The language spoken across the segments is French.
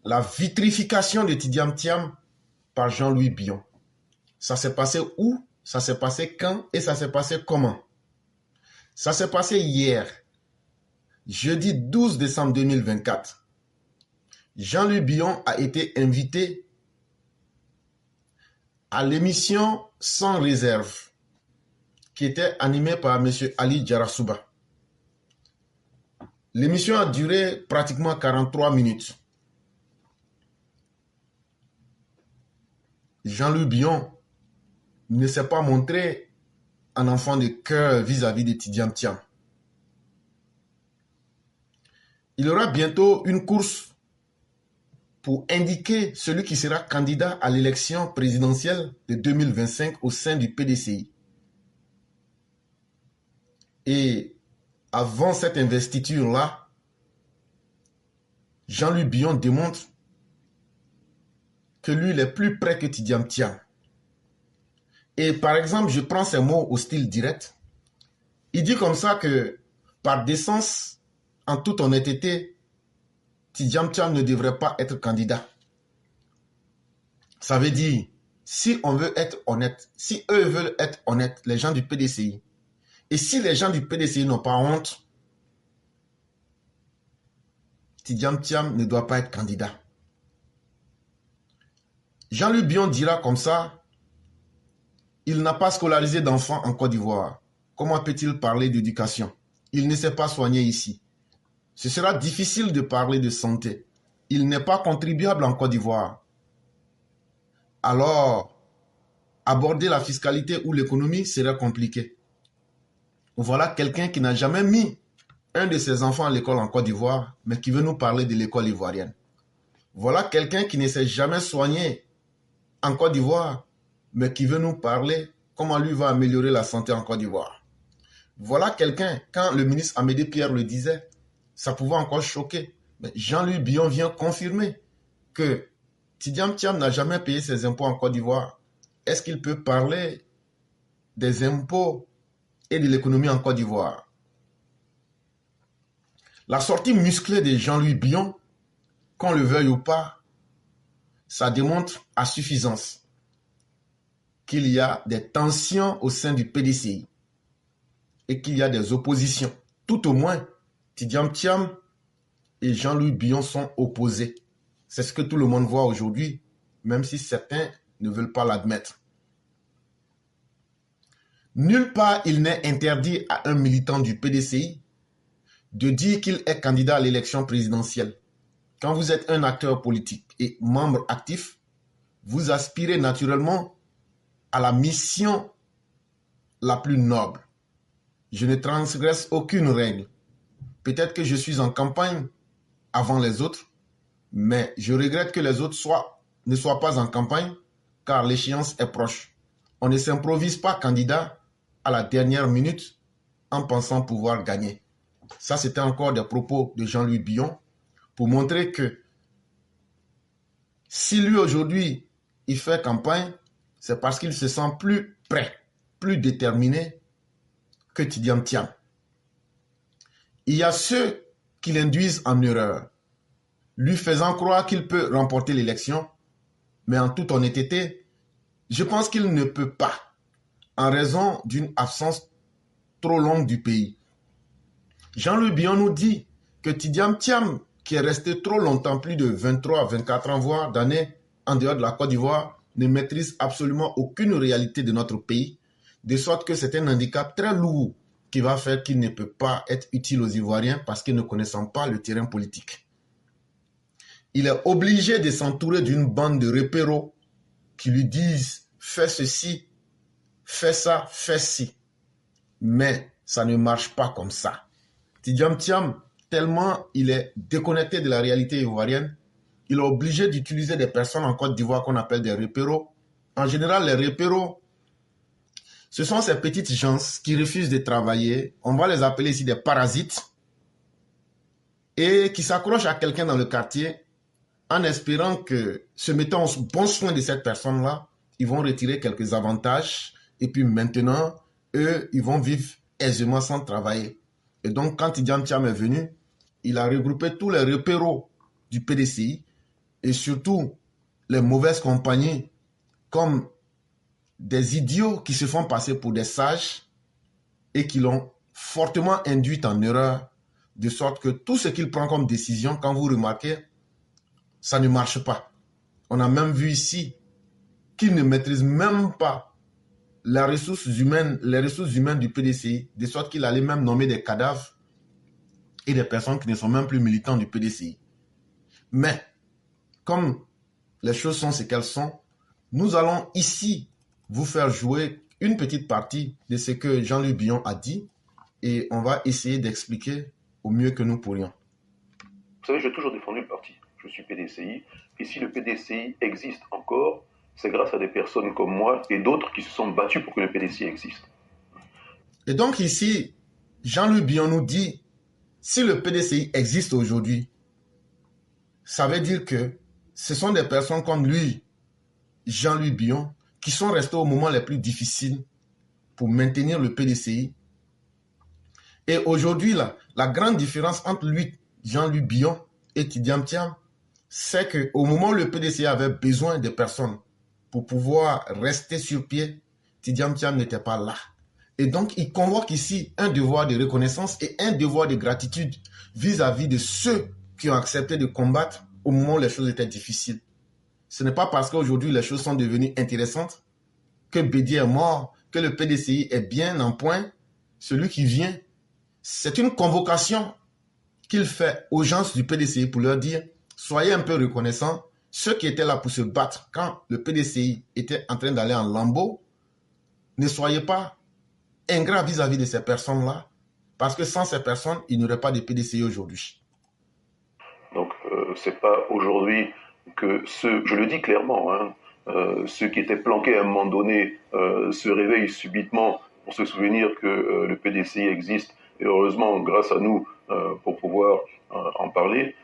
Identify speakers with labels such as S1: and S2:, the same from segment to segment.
S1: La vitrification de Tidiane Thiam par Jean-Louis Billon. Ça s'est passé où? Ça s'est passé quand? Et ça s'est passé comment? Ça s'est passé hier, jeudi 12 décembre 2024. Jean-Louis Billon a été invité à l'émission Sans réserve, qui était animée par M. Ali Djarasouba. L'émission a duré pratiquement 43 minutes. Jean-Louis Billon ne s'est pas montré un enfant de cœur vis-à-vis de Tidiane Thiam. Il y aura bientôt une course pour indiquer celui qui sera candidat à l'élection présidentielle de 2025 au sein du PDCI. Et avant cette investiture-là, Jean-Louis Billon démontre que lui, il est plus près que Tidiane Thiam. Et par exemple, je prends ces mots au style direct. Il dit comme ça que, par décence, en toute honnêteté, Tidiane Thiam ne devrait pas être candidat. Ça veut dire, si on veut être honnête, si eux veulent être honnêtes, les gens du PDCI, et si les gens du PDCI n'ont pas honte, Tidiane Thiam ne doit pas être candidat. Jean-Louis Billon dira comme ça, il n'a pas scolarisé d'enfants en Côte d'Ivoire. Comment peut-il parler d'éducation? Il ne s'est pas soigné ici. Ce sera difficile de parler de santé. Il n'est pas contribuable en Côte d'Ivoire. Alors, aborder la fiscalité ou l'économie serait compliqué. Voilà quelqu'un qui n'a jamais mis un de ses enfants à l'école en Côte d'Ivoire, mais qui veut nous parler de l'école ivoirienne. Voilà quelqu'un qui ne s'est jamais soigné en Côte d'Ivoire, mais qui veut nous parler comment lui va améliorer la santé en Côte d'Ivoire. Voilà quelqu'un, quand le ministre Amédée Pierre le disait, ça pouvait encore choquer. Mais Jean-Louis Billon vient confirmer que Tidiane Thiam n'a jamais payé ses impôts en Côte d'Ivoire. Est-ce qu'il peut parler des impôts et de l'économie en Côte d'Ivoire? La sortie musclée de Jean-Louis Billon, qu'on le veuille ou pas, ça démontre à suffisance qu'il y a des tensions au sein du PDCI et qu'il y a des oppositions. Tout au moins, Tidiane Thiam et Jean-Louis Billon sont opposés. C'est ce que tout le monde voit aujourd'hui, même si certains ne veulent pas l'admettre. Nulle part il n'est interdit à un militant du PDCI de dire qu'il est candidat à l'élection présidentielle. Quand vous êtes un acteur politique et membre actif, vous aspirez naturellement à la mission la plus noble. Je ne transgresse aucune règle. Peut-être que je suis en campagne avant les autres, mais je regrette que les autres ne soient pas en campagne, car l'échéance est proche. On ne s'improvise pas candidat à la dernière minute en pensant pouvoir gagner. Ça, c'était encore des propos de Jean-Louis Billon pour montrer que si lui aujourd'hui, il fait campagne, c'est parce qu'il se sent plus prêt, plus déterminé que Tidiane Thiam. Il y a ceux qui l'induisent en erreur, lui faisant croire qu'il peut remporter l'élection, mais en toute honnêteté, je pense qu'il ne peut pas, en raison d'une absence trop longue du pays. Jean-Louis Billon nous dit que Tidiane Thiam, qui est resté trop longtemps, plus de 23, 24 ans, voire d'années, en dehors de la Côte d'Ivoire, ne maîtrise absolument aucune réalité de notre pays, de sorte que c'est un handicap très lourd qui va faire qu'il ne peut pas être utile aux Ivoiriens parce qu'ils ne connaissent pas le terrain politique. Il est obligé de s'entourer d'une bande de repéros qui lui disent « fais ceci, fais ça, fais ci ». Mais ça ne marche pas comme ça. Tidiane Thiam, tellement il est déconnecté de la réalité ivoirienne, il est obligé d'utiliser des personnes en Côte d'Ivoire qu'on appelle des repéros. En général, les repéros, ce sont ces petites gens qui refusent de travailler. On va les appeler ici des parasites. Et qui s'accrochent à quelqu'un dans le quartier en espérant que, se mettant bon soin de cette personne-là, ils vont retirer quelques avantages. Et puis maintenant, eux, ils vont vivre aisément sans travailler. Et donc, quand Tidiane Thiam est venu, il a regroupé tous les repéros du PDCI et surtout les mauvaises compagnies comme des idiots qui se font passer pour des sages et qui l'ont fortement induit en erreur, de sorte que tout ce qu'il prend comme décision, quand vous remarquez, ça ne marche pas. On a même vu ici qu'il ne maîtrise même pas les ressources humaines du PDCI, de sorte qu'il allait même nommer des cadavres et des personnes qui ne sont même plus militants du PDCI. Mais, comme les choses sont ce qu'elles sont, nous allons ici vous faire jouer une petite partie de ce que Jean-Luc Billon a dit et on va essayer d'expliquer au mieux que nous pourrions.
S2: Vous savez, j'ai toujours défendu le parti. Je suis PDCI. Et si le PDCI existe encore, c'est grâce à des personnes comme moi et d'autres qui se sont battus pour que le PDCI existe.
S1: Et donc ici, Jean-Luc Billon nous dit, si le PDCI existe aujourd'hui, ça veut dire que ce sont des personnes comme lui, Jean-Luc Billon, qui sont restés au moment les plus difficiles pour maintenir le PDCI. Et aujourd'hui, la grande différence entre lui, Jean-Luc Billon et Tidiane Thiam, c'est qu'au moment où le PDCI avait besoin de personnes pour pouvoir rester sur pied, Tidiane Thiam n'était pas là. Et donc, il convoque ici un devoir de reconnaissance et un devoir de gratitude vis-à-vis de ceux qui ont accepté de combattre au moment où les choses étaient difficiles. Ce n'est pas parce qu'aujourd'hui les choses sont devenues intéressantes que Bédier est mort, que le PDCI est bien en point. Celui qui vient, c'est une convocation qu'il fait aux gens du PDCI pour leur dire « Soyez un peu reconnaissants, ceux qui étaient là pour se battre quand le PDCI était en train d'aller en lambeaux, ne soyez pas ingrats vis-à-vis de ces personnes-là, parce que sans ces personnes, il n'y aurait pas de PDCI aujourd'hui. »
S2: Donc, c'est pas aujourd'hui que ceux, je le dis clairement, ceux qui étaient planqués à un moment donné se réveillent subitement pour se souvenir que le PDCI existe, et heureusement, grâce à nous, pour pouvoir en parler.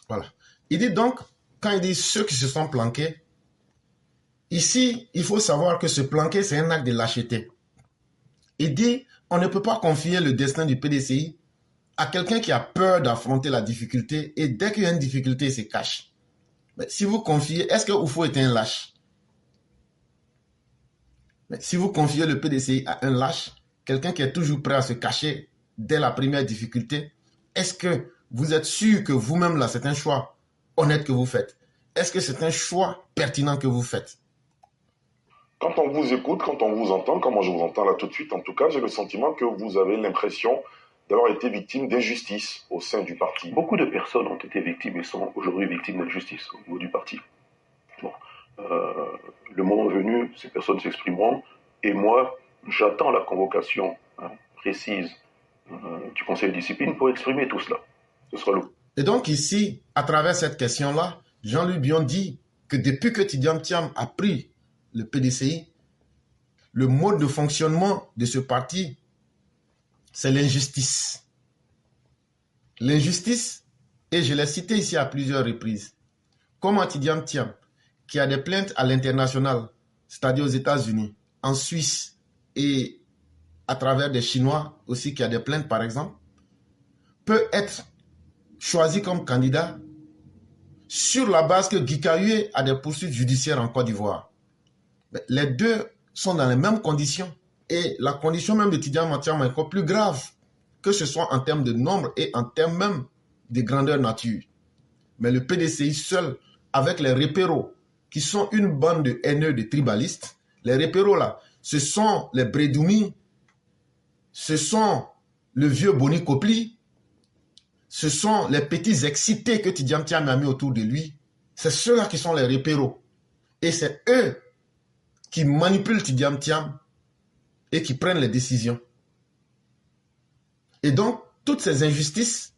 S1: Voilà. Il dit donc, quand il dit ceux qui se sont planqués, ici, il faut savoir que se planquer, c'est un acte de lâcheté. Il dit, on ne peut pas confier le destin du PDCI à quelqu'un qui a peur d'affronter la difficulté et dès qu'il y a une difficulté, il se cache. Mais si vous confiez, est-ce que Oufo est un lâche? Mais si vous confiez le PDCI à un lâche, quelqu'un qui est toujours prêt à se cacher dès la première difficulté, est-ce que vous êtes sûr que vous-même là, c'est un choix honnête que vous faites? Est-ce que c'est un choix pertinent que vous faites?
S3: Quand on vous écoute, quand on vous entend, comme moi je vous entends là tout de suite, en tout cas, j'ai le sentiment que vous avez l'impression d'avoir été victime d'injustice au sein du parti.
S2: Beaucoup de personnes ont été victimes et sont aujourd'hui victimes d'injustice au niveau du parti. Bon. Le moment venu, ces personnes s'exprimeront et moi, j'attends la convocation précise du conseil de discipline pour exprimer tout cela. Ce sera le...
S1: Et donc ici, à travers cette question-là, Jean-Luc Billon dit que depuis que Tidiane Thiam a pris le PDCI, le mode de fonctionnement de ce parti, c'est l'injustice. L'injustice, et je l'ai cité ici à plusieurs reprises, comme Tidiane Thiam, qui a des plaintes à l'international, c'est-à-dire aux États-Unis, en Suisse et à travers des Chinois aussi qui a des plaintes par exemple, peut être choisi comme candidat sur la base que Guy Kahué a des poursuites judiciaires en Côte d'Ivoire. Les deux sont dans les mêmes conditions et la condition même de Tidiane Thiam est encore plus grave, que ce soit en termes de nombre et en termes même de grandeur nature. Mais le PDCI seul, avec les repéros, qui sont une bande de haineux, de tribalistes, les repéros là, ce sont les Brédoumi, ce sont le vieux Boni Kopli, ce sont les petits excités que Tidiane Thiam a mis autour de lui. C'est ceux-là qui sont les repéros. Et c'est eux qui manipulent Tidiane Thiam et qui prennent les décisions. Et donc, toutes ces injustices,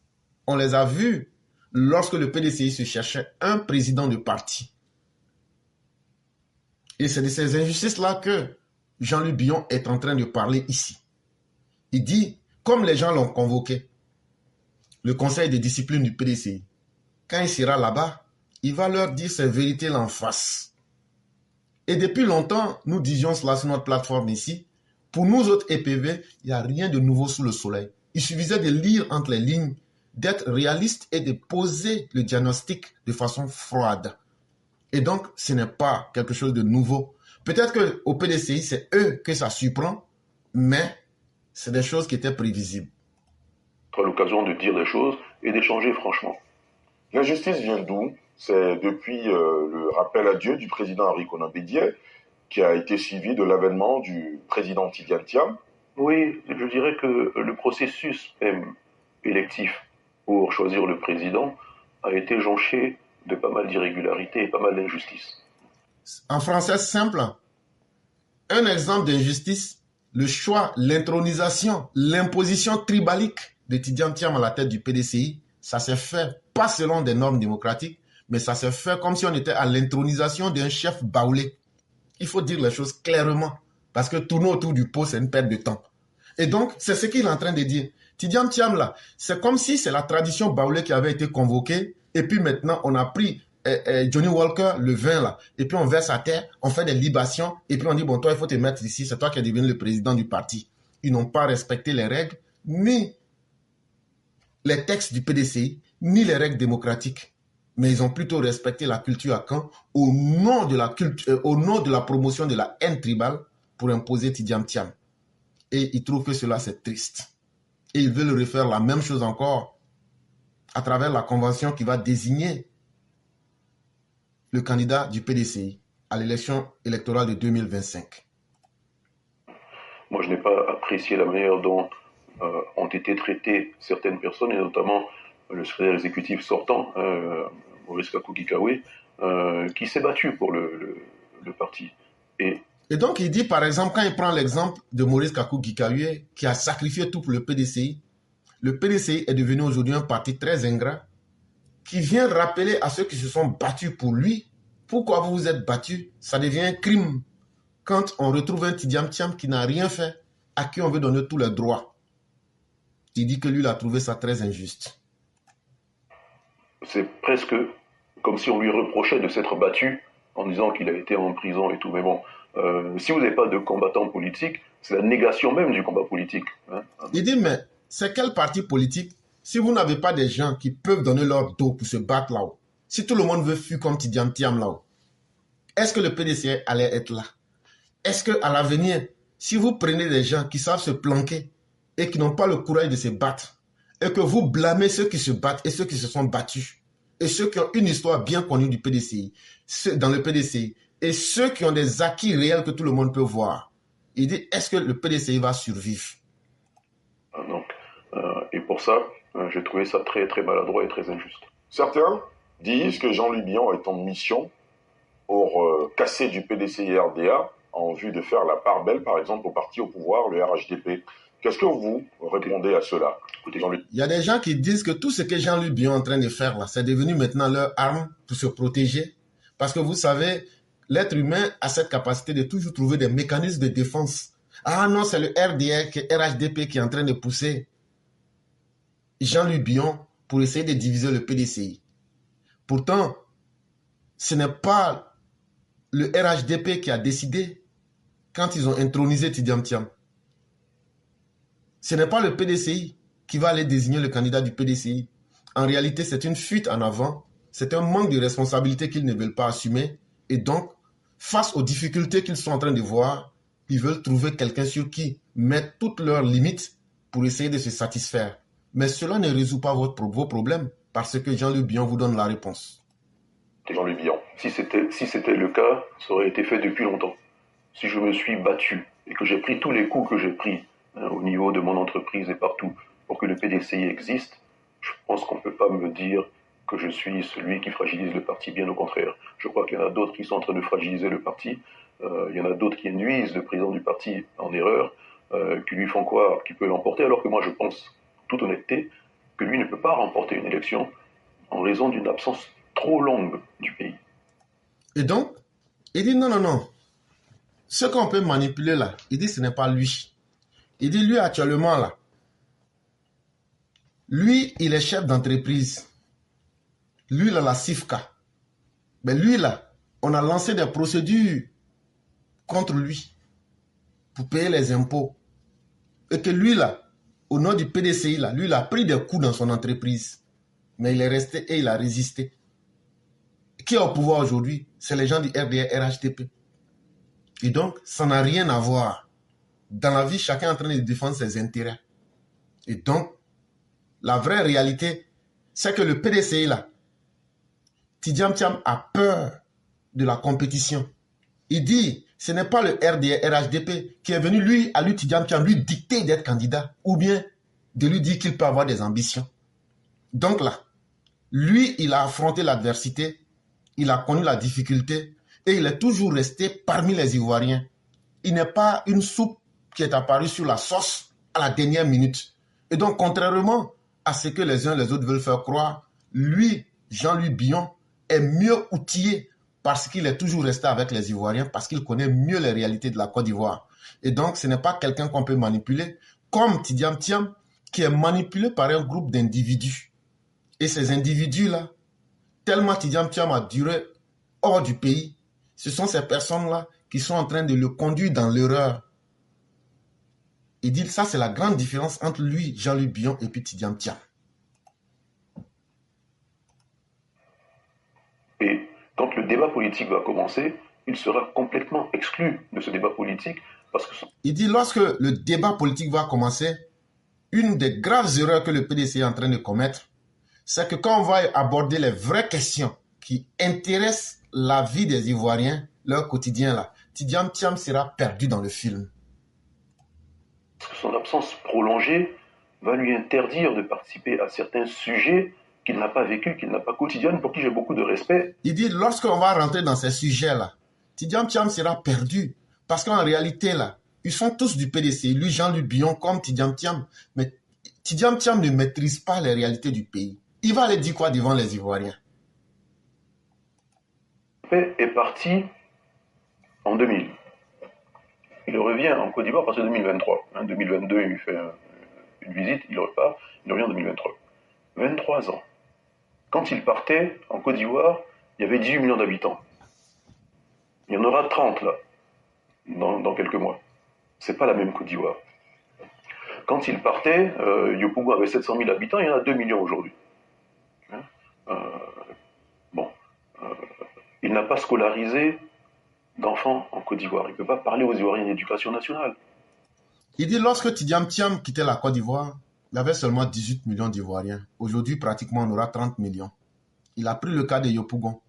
S1: on les a vues lorsque le PDCI se cherchait un président de parti. Et c'est de ces injustices-là que Jean-Luc Billon est en train de parler ici. Il dit, comme les gens l'ont convoqué, le conseil de discipline du PDCI, quand il sera là-bas, il va leur dire ces vérités-là en face. Et depuis longtemps, nous disions cela sur notre plateforme ici. Pour nous autres EPV, il n'y a rien de nouveau sous le soleil. Il suffisait de lire entre les lignes d'être réaliste et de poser le diagnostic de façon froide. Et donc, ce n'est pas quelque chose de nouveau. Peut-être qu'au PDCI, c'est eux que ça surprend, mais c'est des choses qui étaient prévisibles.
S2: À l'occasion de dire des choses et d'échanger franchement.
S3: L'injustice vient d'où? C'est depuis le rappel à Dieu du président Henri Konan Bédié, qui a été suivi de l'avènement du président Tidiane Thiam.
S2: Oui, je dirais que le processus même électif pour choisir le président a été jonché de pas mal d'irrégularités et pas mal d'injustices.
S1: En français simple, un exemple d'injustice, le choix, l'intronisation, l'imposition tribalique de Tidiane Thiam à la tête du PDCI, ça s'est fait pas selon des normes démocratiques, mais ça s'est fait comme si on était à l'intronisation d'un chef baoulé. Il faut dire les choses clairement, parce que tourner autour du pot, c'est une perte de temps. Et donc, c'est ce qu'il est en train de dire. Tidiane Thiam, là, c'est comme si c'est la tradition baoulée qui avait été convoquée, et puis maintenant, on a pris Johnny Walker, le vin, là, et puis on verse à terre, on fait des libations, et puis on dit, bon, toi, il faut te mettre ici, c'est toi qui es devenu le président du parti. Ils n'ont pas respecté les règles, ni les textes du PDCI, ni les règles démocratiques. Mais ils ont plutôt respecté la culture à Caen au nom de la promotion de la haine tribale pour imposer Tidiane Thiam. Et ils trouvent que cela, c'est triste. Et ils veulent refaire la même chose encore à travers la convention qui va désigner le candidat du PDCI à l'élection électorale de 2025.
S2: Moi, je n'ai pas apprécié la manière dont ont été traitées certaines personnes, et notamment le secrétaire exécutif sortant, Maurice Kakou-Gikawe, qui s'est battu pour le parti. Et
S1: donc, il dit, par exemple, quand il prend l'exemple de Maurice Kakou-Gikawe, qui a sacrifié tout pour le PDCI est devenu aujourd'hui un parti très ingrat, qui vient rappeler à ceux qui se sont battus pour lui, pourquoi vous vous êtes battus, ça devient un crime quand on retrouve un Tidiane Thiam qui n'a rien fait, à qui on veut donner tous les droits. Il dit que lui, il a trouvé ça très injuste.
S2: C'est presque comme si on lui reprochait de s'être battu en disant qu'il a été en prison et tout. Mais bon, si vous n'avez pas de combattant politique, c'est la négation même du combat politique. Hein.
S1: Il dit, mais c'est quel parti politique si vous n'avez pas des gens qui peuvent donner leur dos pour se battre là-haut? Si tout le monde veut fuir comme Tidiane Thiam là-haut, est-ce que le PDC allait être là? Est-ce qu'à l'avenir, si vous prenez des gens qui savent se planquer et qui n'ont pas le courage de se battre, et que vous blâmez ceux qui se battent et ceux qui se sont battus, et ceux qui ont une histoire bien connue du PDCI, dans le PDCI, et ceux qui ont des acquis réels que tout le monde peut voir, il dit, est-ce que le PDCI va survivre?
S2: Donc, et pour ça, j'ai trouvé ça très très maladroit et très injuste.
S3: Certains disent que Jean-Louis Billon est en mission pour casser du PDCI-RDA en vue de faire la part belle, par exemple, au parti au pouvoir, le RHDP. Qu'est-ce que vous répondez à cela?
S1: Il y a des gens qui disent que tout ce que Jean-Louis Billon est en train de faire là, c'est devenu maintenant leur arme pour se protéger. Parce que vous savez, l'être humain a cette capacité de toujours trouver des mécanismes de défense. Ah non, c'est le RHDP qui est en train de pousser Jean-Louis Billon pour essayer de diviser le PDCI. Pourtant, ce n'est pas le RHDP qui a décidé quand ils ont intronisé Tidiane Thiam. Ce n'est pas le PDCI qui va aller désigner le candidat du PDCI. En réalité, c'est une fuite en avant. C'est un manque de responsabilité qu'ils ne veulent pas assumer. Et donc, face aux difficultés qu'ils sont en train de voir, ils veulent trouver quelqu'un sur qui mettre toutes leurs limites pour essayer de se satisfaire. Mais cela ne résout pas vos problèmes parce que Jean-Louis Billon vous donne la réponse.
S2: Jean-Louis Billon, si c'était le cas, ça aurait été fait depuis longtemps. Si je me suis battu et que j'ai pris tous les coups que j'ai pris au niveau de mon entreprise et partout pour que le PDCI existe, je pense qu'on ne peut pas me dire que je suis celui qui fragilise le parti, bien au contraire. Je crois qu'il y en a d'autres qui sont en train de fragiliser le parti, il y en a d'autres qui induisent le président du parti en erreur, qui lui font croire qu'il peut l'emporter, alors que moi je pense, toute honnêteté, que lui ne peut pas remporter une élection en raison d'une absence trop longue du pays.
S1: Et donc, il dit non. Ce qu'on peut manipuler là, il dit ce n'est pas lui. Il dit lui actuellement là, lui il est chef d'entreprise. Lui il a la CIFCA. Mais lui là, on a lancé des procédures contre lui pour payer les impôts. Et que lui là, au nom du PDCI, là, lui, il a pris des coups dans son entreprise. Mais il est resté et il a résisté. Qui est au pouvoir aujourd'hui? C'est les gens du RDR, RHDP. Et donc, ça n'a rien à voir. Dans la vie, chacun est en train de défendre ses intérêts. Et donc, la vraie réalité, c'est que le PDCI, là, Tidjam Thiam a peur de la compétition. Il dit, ce n'est pas le RDR, RHDP qui est venu, lui, à lui, Tidjam Thiam, lui dicter d'être candidat, ou bien de lui dire qu'il peut avoir des ambitions. Donc là, lui, il a affronté l'adversité, il a connu la difficulté, et il est toujours resté parmi les Ivoiriens. Il n'est pas une soupe qui est apparue sur la sauce à la dernière minute. Et donc, contrairement à ce que les uns et les autres veulent faire croire, lui, Jean-Louis Billon, est mieux outillé parce qu'il est toujours resté avec les Ivoiriens, parce qu'il connaît mieux les réalités de la Côte d'Ivoire. Et donc, ce n'est pas quelqu'un qu'on peut manipuler, comme Tidjam Thiam, qui est manipulé par un groupe d'individus. Et ces individus-là, tellement Tidjam Thiam a duré hors du pays, ce sont ces personnes-là qui sont en train de le conduire dans l'erreur. Il dit, ça c'est la grande différence entre lui, Jean-Louis Billon, et puis Tidjam Thiam.
S2: Et quand le débat politique va commencer, il sera complètement exclu de ce débat politique parce que...
S1: Il dit, lorsque le débat politique va commencer, une des graves erreurs que le PDC est en train de commettre, c'est que quand on va aborder les vraies questions qui intéressent la vie des Ivoiriens, leur quotidien là, Tidjam Thiam sera perdu dans le film.
S2: Son absence prolongée va lui interdire de participer à certains sujets qu'il n'a pas vécu, qu'il n'a pas quotidien, pour qui j'ai beaucoup de respect.
S1: Il dit, lorsqu'on va rentrer dans ces sujets-là, Tidjam Thiam sera perdu. Parce qu'en réalité, là, ils sont tous du PDC. Lui, Jean-Louis Billon, comme Tidjam Thiam. Mais Tidjam Thiam ne maîtrise pas les réalités du pays. Il va aller dire quoi devant les Ivoiriens?
S2: Est parti en 2000. Il revient en Côte d'Ivoire à partir de 2023. En 2022, il fait une visite, il repart, il revient en 2023. 23 ans. Quand il partait en Côte d'Ivoire, il y avait 18 millions d'habitants. Il y en aura 30 là, dans quelques mois. C'est pas la même Côte d'Ivoire. Quand il partait, Yopougon avait 700 000 habitants, il y en a 2 millions aujourd'hui. Il n'a pas scolarisé d'enfants en Côte d'Ivoire. Il ne peut pas parler aux Ivoiriens d'éducation nationale.
S1: Il dit, lorsque Tidjam Thiam quittait la Côte d'Ivoire, il y avait seulement 18 millions d'Ivoiriens. Aujourd'hui, pratiquement, on aura 30 millions. Il a pris le cas de Yopougon.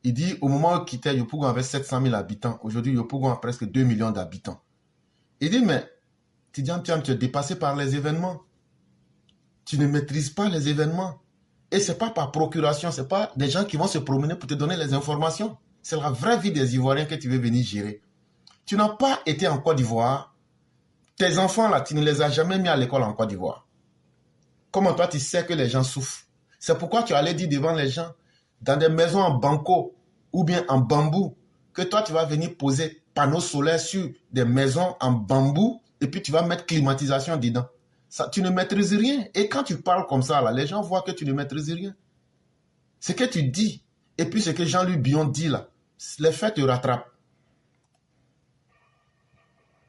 S1: Il dit, au moment où il quittait, Yopougon avait 700 000 habitants. Aujourd'hui, Yopougon a presque 2 millions d'habitants. Il dit, mais Tidjam Thiam, tu es dépassé par les événements. Tu ne maîtrises pas les événements. Et ce n'est pas par procuration, ce n'est pas des gens qui vont se promener pour te donner les informations. C'est la vraie vie des Ivoiriens que tu veux venir gérer. Tu n'as pas été en Côte d'Ivoire. Tes enfants, là, tu ne les as jamais mis à l'école en Côte d'Ivoire. Comment toi, tu sais que les gens souffrent? C'est pourquoi tu allais dire devant les gens, dans des maisons en banco ou bien en bambou, que toi, tu vas venir poser panneaux solaires sur des maisons en bambou et puis tu vas mettre climatisation dedans. Ça, tu ne maîtrises rien. Et quand tu parles comme ça, là, les gens voient que tu ne maîtrises rien. Ce que tu dis, et puis ce que Jean-Louis Billon dit là, les faits te rattrapent.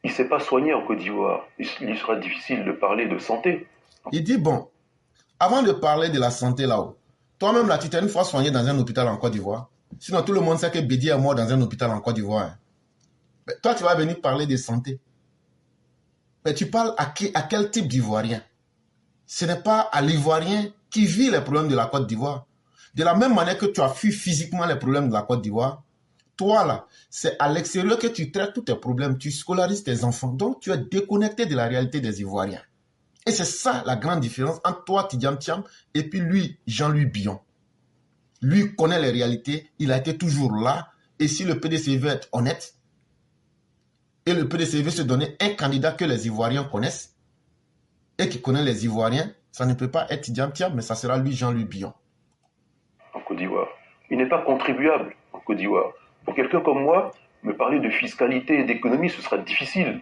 S2: Il ne s'est pas soigné en Côte d'Ivoire. Il lui sera difficile de parler de santé.
S1: Il dit, bon, avant de parler de la santé là-haut, toi-même là, tu t'es une fois soigné dans un hôpital en Côte d'Ivoire. Sinon, tout le monde sait que Bédi est mort dans un hôpital en Côte d'Ivoire. Hein. Mais toi, tu vas venir parler de santé. Mais tu parles à quel type d'Ivoirien? Ce n'est pas à l'Ivoirien qui vit les problèmes de la Côte d'Ivoire. De la même manière que tu as fui physiquement les problèmes de la Côte d'Ivoire, toi là, c'est à l'extérieur que tu traites tous tes problèmes, tu scolarises tes enfants. Donc, tu es déconnecté de la réalité des Ivoiriens. Et c'est ça la grande différence entre toi, Tidjam Thiam, et puis lui, Jean-Louis Billon. Lui connaît les réalités, il a été toujours là. Et si le PDC veut être honnête, et le PDC veut se donner un candidat que les Ivoiriens connaissent, et qui connaît les Ivoiriens, ça ne peut pas être Tidjam Thiam, mais ça sera lui, Jean-Louis Billon.
S2: En Côte d'Ivoire. Il n'est pas contribuable en Côte d'Ivoire. Pour quelqu'un comme moi, me parler de fiscalité et d'économie, ce sera difficile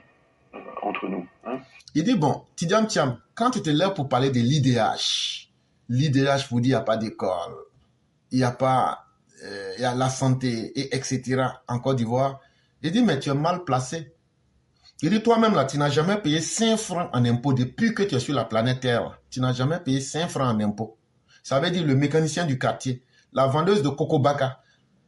S2: entre nous. Hein.
S1: Il dit, bon, Tidjam Thiam, quand tu étais là pour parler de l'IDH vous dit, il n'y a pas d'école, il n'y a pas il y a la santé, et etc. en Côte d'Ivoire. Il dit, mais tu es mal placé. Il dit, toi-même, là, tu n'as jamais payé 5 francs en impôts depuis que tu es sur la planète Terre. Là. Tu n'as jamais payé 5 francs en impôts. Ça veut dire le mécanicien du quartier, la vendeuse de Kokobaka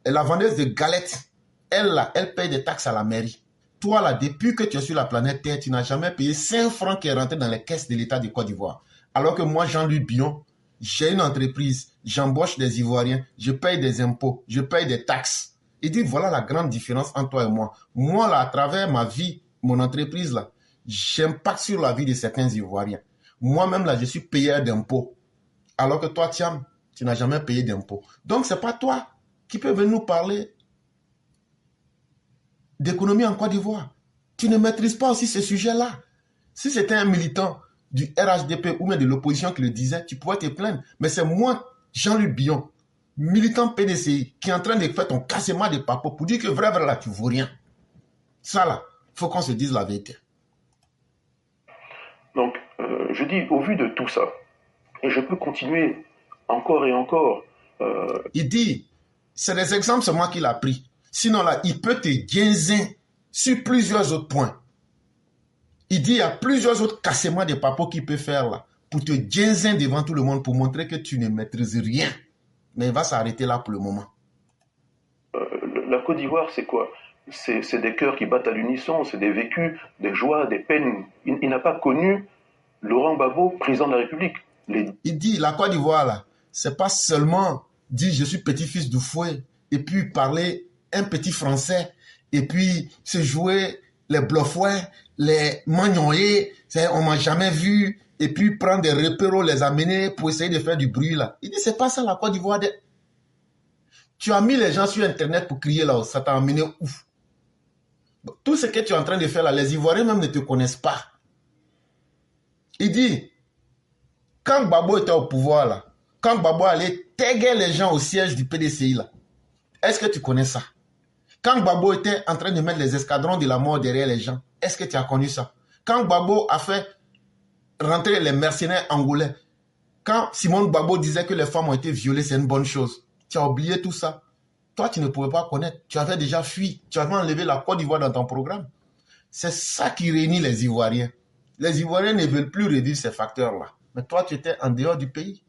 S1: et la vendeuse de galettes. Elle, là, elle paye des taxes à la mairie. Toi, là, depuis que tu es sur la planète Terre, tu n'as jamais payé 5 francs qui est rentré dans les caisses de l'État de Côte d'Ivoire. Alors que moi, Jean-Louis Bion, j'ai une entreprise, j'embauche des Ivoiriens, je paye des impôts, je paye des taxes. Il dit, voilà la grande différence entre toi et moi. Moi, là, à travers ma vie, mon entreprise, là, j'impacte sur la vie de certains Ivoiriens. Moi-même, là, je suis payeur d'impôts. Alors que toi, Thiam, tu n'as jamais payé d'impôts. Donc, ce n'est pas toi qui peux venir nous parler d'économie en Côte d'Ivoire. Tu ne maîtrises pas aussi ce sujet-là. Si c'était un militant du RHDP ou même de l'opposition qui le disait, tu pourrais te plaindre. Mais c'est moi, Jean-Luc Bion, militant PDCI, qui est en train de faire ton cassement de papo pour dire que vrai, là, tu ne vaux rien. Ça, là, il faut qu'on se dise la vérité.
S2: Donc, je dis, au vu de tout ça, et je peux continuer encore et encore.
S1: Il dit, c'est des exemples seulement qu'il a pris. Sinon, là, il peut te guinzer sur plusieurs autres points. Il dit, il y a plusieurs autres cassements de papo qu'il peut faire là, pour te guinzer devant tout le monde, pour montrer que tu ne maîtrises rien. Mais il va s'arrêter là pour le moment.
S2: La Côte d'Ivoire, c'est quoi? C'est des cœurs qui battent à l'unisson, c'est des vécus, des joies, des peines. Il n'a pas connu Laurent Gbagbo, président de la République.
S1: Il dit, la Côte d'Ivoire, là, c'est pas seulement dire je suis petit-fils du fouet, et puis parler un petit français, et puis se jouer les bluffouets, les magnoyés, on m'a jamais vu, et puis prendre des repéros, les amener pour essayer de faire du bruit, là. Il dit, c'est pas ça la Côte d'Ivoire. Tu as mis les gens sur Internet pour crier là, ça t'a amené ouf. Tout ce que tu es en train de faire là, les Ivoiriens même ne te connaissent pas. Il dit, quand Gbagbo était au pouvoir là, quand Gbagbo allait taguer les gens au siège du PDCI là, est-ce que tu connais ça? Quand Gbagbo était en train de mettre les escadrons de la mort derrière les gens, est-ce que tu as connu ça? Quand Gbagbo a fait rentrer les mercenaires angolais, quand Simone Gbagbo disait que les femmes ont été violées, c'est une bonne chose. Tu as oublié tout ça. Toi, tu ne pouvais pas connaître. Tu avais déjà fui. Tu avais enlevé la Côte d'Ivoire dans ton programme. C'est ça qui réunit les Ivoiriens. Les Ivoiriens ne veulent plus revivre ces facteurs-là. Mais toi, tu étais en dehors du pays.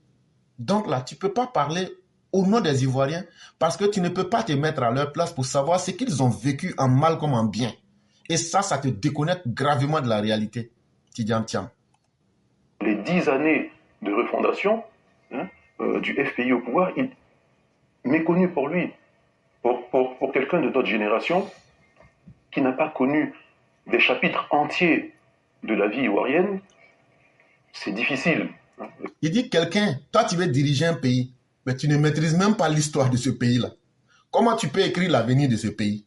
S1: Donc là, tu ne peux pas parler au nom des Ivoiriens parce que tu ne peux pas te mettre à leur place pour savoir ce qu'ils ont vécu en mal comme en bien. Et ça te déconnecte gravement de la réalité. Tidjane Thiam.
S2: Les 10 années de refondation du FPI au pouvoir, méconnu pour lui, pour quelqu'un de notre génération qui n'a pas connu des chapitres entiers de la vie ivoirienne, c'est difficile.
S1: Il dit quelqu'un, toi tu veux diriger un pays, mais tu ne maîtrises même pas l'histoire de ce pays-là. Comment tu peux écrire l'avenir de ce pays?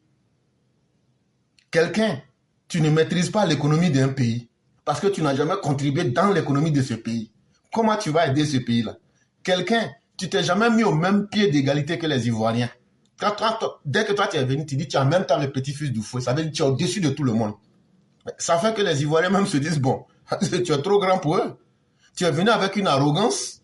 S1: Quelqu'un, tu ne maîtrises pas l'économie d'un pays parce que tu n'as jamais contribué dans l'économie de ce pays. Comment tu vas aider ce pays-là? Quelqu'un, tu t'es jamais mis au même pied d'égalité que les Ivoiriens. Dès que toi tu es venu, tu dis tu as en même temps le petit-fils du fouet. Ça veut dire que tu es au-dessus de tout le monde. Ça fait que les Ivoiriens même se disent, bon, tu es trop grand pour eux. Tu es venu avec une arrogance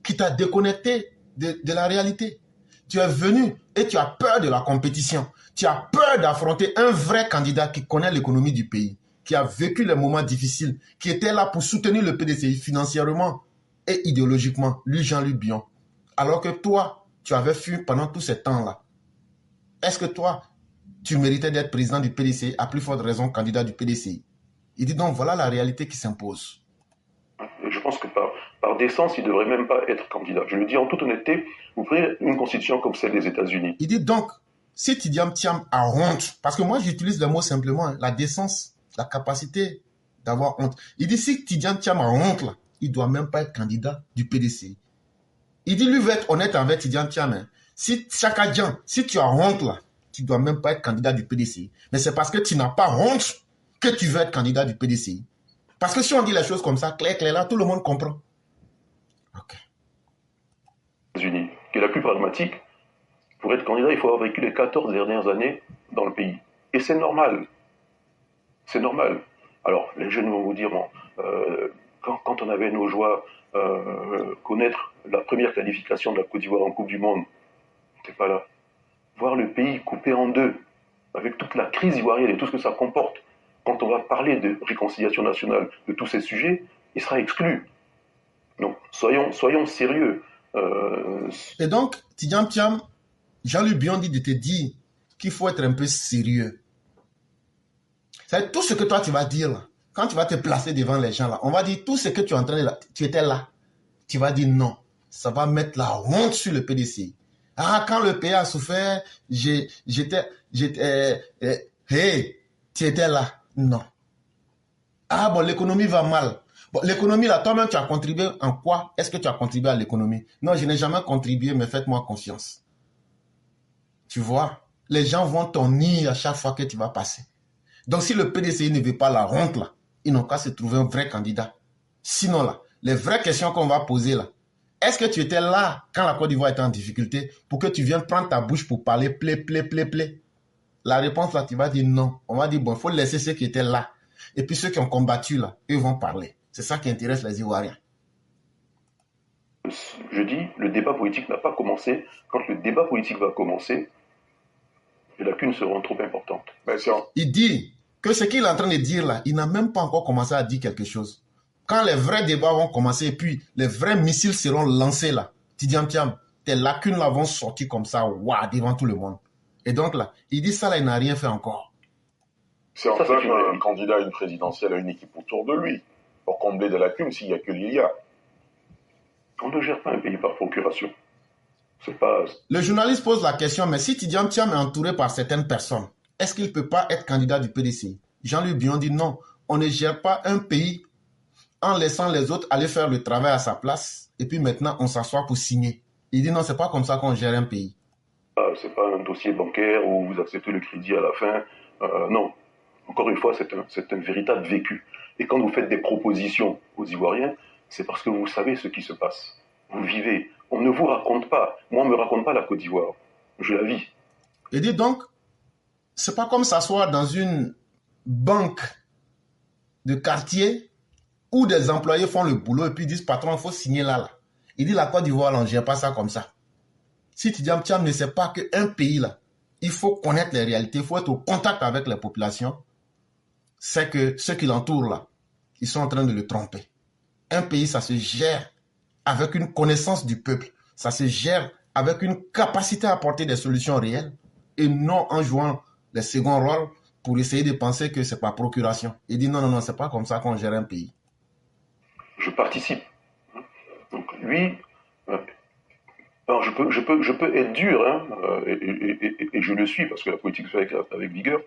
S1: qui t'a déconnecté de la réalité. Tu es venu et tu as peur de la compétition. Tu as peur d'affronter un vrai candidat qui connaît l'économie du pays, qui a vécu les moments difficiles, qui était là pour soutenir le PDCI financièrement et idéologiquement, lui Jean-Luc Bion. Alors que toi, tu avais fui pendant tous ces temps-là. Est-ce que toi, tu méritais d'être président du PDCI, à plus forte raison candidat du PDCI? Il dit donc, voilà la réalité qui s'impose.
S2: Je pense que par décence, il ne devrait même pas être candidat. Je le dis en toute honnêteté, vous prenez une constitution comme celle des États-Unis.
S1: Il dit donc, si Tidjane Thiam a honte, parce que moi j'utilise le mot simplement, la décence, la capacité d'avoir honte. Il dit si Tidjane Thiam a honte, là, il ne doit même pas être candidat du PDCI. Il dit, lui veut être honnête envers Tidjane Thiam. Hein. Si Chaka Dian, si tu as honte là, tu ne dois même pas être candidat du PDCI. Mais c'est parce que tu n'as pas honte que tu veux être candidat du PDCI. Parce que si on dit les choses comme ça, clair, là, tout le monde comprend. Ok.
S2: Unis, qui est la plus pragmatique, pour être candidat, il faut avoir vécu les 14 dernières années dans le pays. Et c'est normal. C'est normal. Alors, les jeunes vont vous dire, bon, quand on avait nos joies, connaître la première qualification de la Côte d'Ivoire en Coupe du Monde, t'es pas là. Voir le pays coupé en deux, avec toute la crise ivoirienne et tout ce que ça comporte, quand on va parler de réconciliation nationale, de tous ces sujets, il sera exclu. Donc, soyons sérieux.
S1: Et donc, Tidjam Thiam, Jean-Luc Biondi de te dire qu'il faut être un peu sérieux. C'est tout ce que toi tu vas dire là. Quand tu vas te placer devant les gens là, on va dire tout ce que tu es en train de... Tu étais là. Tu vas dire non. Ça va mettre la honte sur le PDCI. Ah, quand le pays a souffert, j'étais... Hey, tu étais là. Non. Ah bon, l'économie va mal. Bon, l'économie là, toi-même tu as contribué en quoi? Est-ce que tu as contribué à l'économie? Non, je n'ai jamais contribué, mais faites-moi confiance. Tu vois, les gens vont t'ennuyer à chaque fois que tu vas passer. Donc si le PDCI ne veut pas la honte là, ils n'ont qu'à se trouver un vrai candidat. Sinon là, les vraies questions qu'on va poser là, est-ce que tu étais là quand la Côte d'Ivoire était en difficulté pour que tu viennes prendre ta bouche pour parler play? La réponse là, tu vas dire non. On va dire bon, il faut laisser ceux qui étaient là. Et puis ceux qui ont combattu là, eux vont parler. C'est ça qui intéresse les Ivoiriens.
S2: Je dis, le débat politique n'a pas commencé. Quand le débat politique va commencer, les lacunes seront trop importantes.
S1: Il dit que ce qu'il est en train de dire là, il n'a même pas encore commencé à dire quelque chose. Quand les vrais débats vont commencer et puis les vrais missiles seront lancés là, Tidjam Thiam, tes lacunes là vont sortir comme ça, waouh, devant tout le monde. Et donc là, il dit ça là, il n'a rien fait encore.
S3: C'est en fait qu'un candidat à une présidentielle a une équipe autour de lui pour combler des lacunes s'il n'y a que l'IA.
S2: On ne gère pas un pays par procuration. C'est pas...
S1: Le journaliste pose la question, mais si Tidjam Thiam est entouré par certaines personnes, est-ce qu'il ne peut pas être candidat du PDCI? Jean-Luc Bion dit non, on ne gère pas un pays en laissant les autres aller faire le travail à sa place et puis maintenant on s'assoit pour signer. Il dit non, c'est pas comme ça qu'on gère un pays.
S2: C'est pas un dossier bancaire où vous acceptez le crédit à la fin. Non, encore une fois, c'est un véritable vécu. Et quand vous faites des propositions aux Ivoiriens, c'est parce que vous savez ce qui se passe. Vous vivez. On ne vous raconte pas. Moi, on ne me raconte pas la Côte d'Ivoire. Je la vis.
S1: Il dit donc, c'est pas comme s'asseoir dans une banque de quartier où des employés font le boulot et puis disent, patron, il faut signer là. Il dit, la Côte d'Ivoire, on ne gère pas ça comme ça. Si Tidjam Thiam ne sait pas qu'un pays, là, il faut connaître les réalités, il faut être au contact avec les populations, c'est que ceux qui l'entourent, là, ils sont en train de le tromper. Un pays, ça se gère avec une connaissance du peuple. Ça se gère avec une capacité à apporter des solutions réelles et non en jouant les seconds rôles pour essayer de penser que c'est par procuration. Il dit, non, c'est pas comme ça qu'on gère un pays.
S2: Je participe. Donc lui, alors je peux être dur, hein, et je le suis parce que la politique se fait avec vigueur.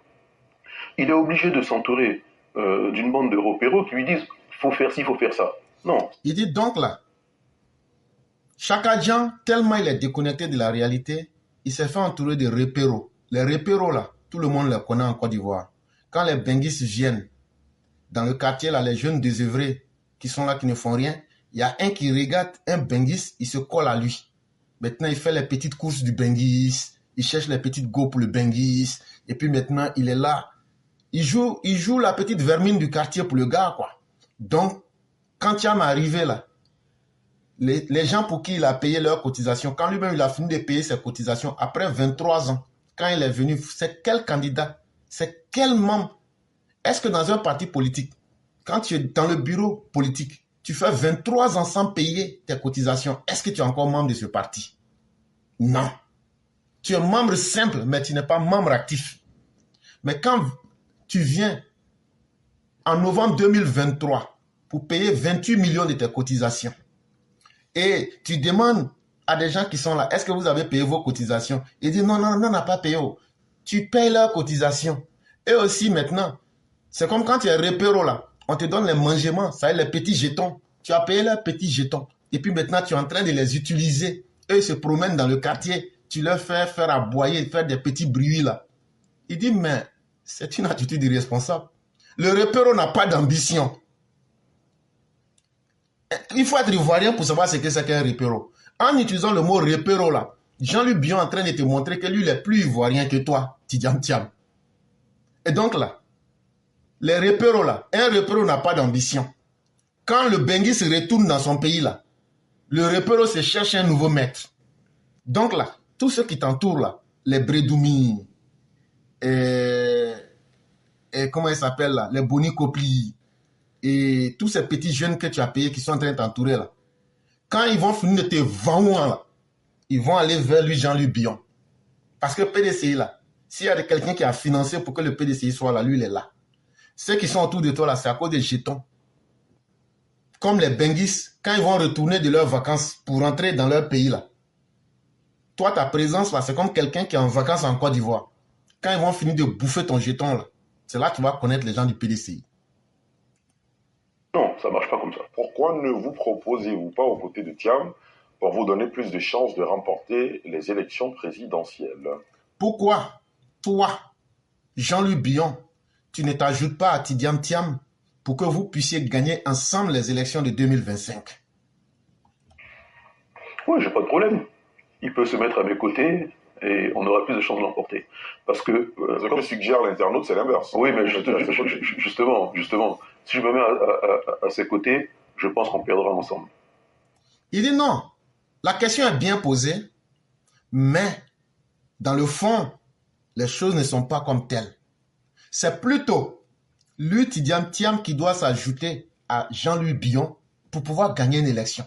S2: Il est obligé de s'entourer d'une bande de repéros qui lui disent faut faire ci, faut faire ça. Non.
S1: Il dit donc là, Chaka Dian, tellement il est déconnecté de la réalité, il s'est fait entourer de repéros. Les repéros là, tout le monde les connaît en Côte d'Ivoire. Quand les benguistes viennent dans le quartier là, les jeunes désœuvrés qui sont là, qui ne font rien, il y a un qui regarde un benguiste, il se colle à lui. Maintenant, il fait les petites courses du benguiste, il cherche les petites go pour le benguiste, et puis maintenant, il est là. Il joue la petite vermine du quartier pour le gars, quoi. Donc, quand Thiam est arrivé là, les gens pour qui il a payé leurs cotisations, quand lui-même il a fini de payer ses cotisations, après 23 ans, quand il est venu, c'est quel candidat? C'est quel membre? Est-ce que dans un parti politique, quand tu es dans le bureau politique, tu fais 23 ans sans payer tes cotisations, est-ce que tu es encore membre de ce parti? Non. Tu es membre simple, mais tu n'es pas membre actif. Mais quand tu viens en novembre 2023 pour payer 28 millions de tes cotisations et tu demandes à des gens qui sont là, est-ce que vous avez payé vos cotisations? Ils disent non, on n'a pas payé. Tu payes leurs cotisations. Et aussi maintenant, c'est comme quand tu es repéro là, on te donne les mangements, ça y est, les petits jetons. Tu as payé leurs petits jetons. Et puis maintenant, tu es en train de les utiliser. Eux, ils se promènent dans le quartier. Tu leur fais faire aboyer, faire des petits bruits là. Il dit, mais c'est une attitude irresponsable. Le repéro n'a pas d'ambition. Il faut être ivoirien pour savoir ce que c'est qu'un repéro. En utilisant le mot repéro là, Jean-Luc Bion est en train de te montrer que lui, il est plus ivoirien que toi, Tidjam Thiam. Et donc là, les repéros là, un repéro n'a pas d'ambition. Quand le Bengui se retourne dans son pays là, le repéro se cherche un nouveau maître. Donc là, tous ceux qui t'entourent là, les Brédoumi, comment ils s'appellent là, les Boni Kopli et tous ces petits jeunes que tu as payés qui sont en train de t'entourer là, quand ils vont finir de te vendre là, ils vont aller vers lui, Jean-Louis Billon. Parce que PDCI là, s'il y a quelqu'un qui a financé pour que le PDCI soit là, lui il est là. Ceux qui sont autour de toi là, c'est à cause des jetons. Comme les Benguis, quand ils vont retourner de leurs vacances pour rentrer dans leur pays là, toi ta présence là, c'est comme quelqu'un qui est en vacances en Côte d'Ivoire. Quand ils vont finir de bouffer ton jeton là, c'est là que tu vas connaître les gens du PDCI.
S2: Non, ça marche pas comme ça.
S3: Pourquoi ne vous proposez-vous pas aux côtés de Thiam pour vous donner plus de chances de remporter les élections présidentielles?
S1: Pourquoi, toi, Jean-Louis Billon, tu ne t'ajoutes pas à Tidiane Thiam pour que vous puissiez gagner ensemble les élections de 2025?
S2: Oui, j'ai pas de problème. Il peut se mettre à mes côtés et on aura plus de chances de l'emporter. Parce que...
S3: Ce que suggère l'internaute, c'est l'inverse.
S2: Oui, mais justement, si je me mets à ses côtés, je pense qu'on perdra ensemble.
S1: Il dit non. La question est bien posée, mais dans le fond, les choses ne sont pas comme telles. C'est plutôt lui, Tidiane Thiam, qui doit s'ajouter à Jean-Louis Billon pour pouvoir gagner une élection.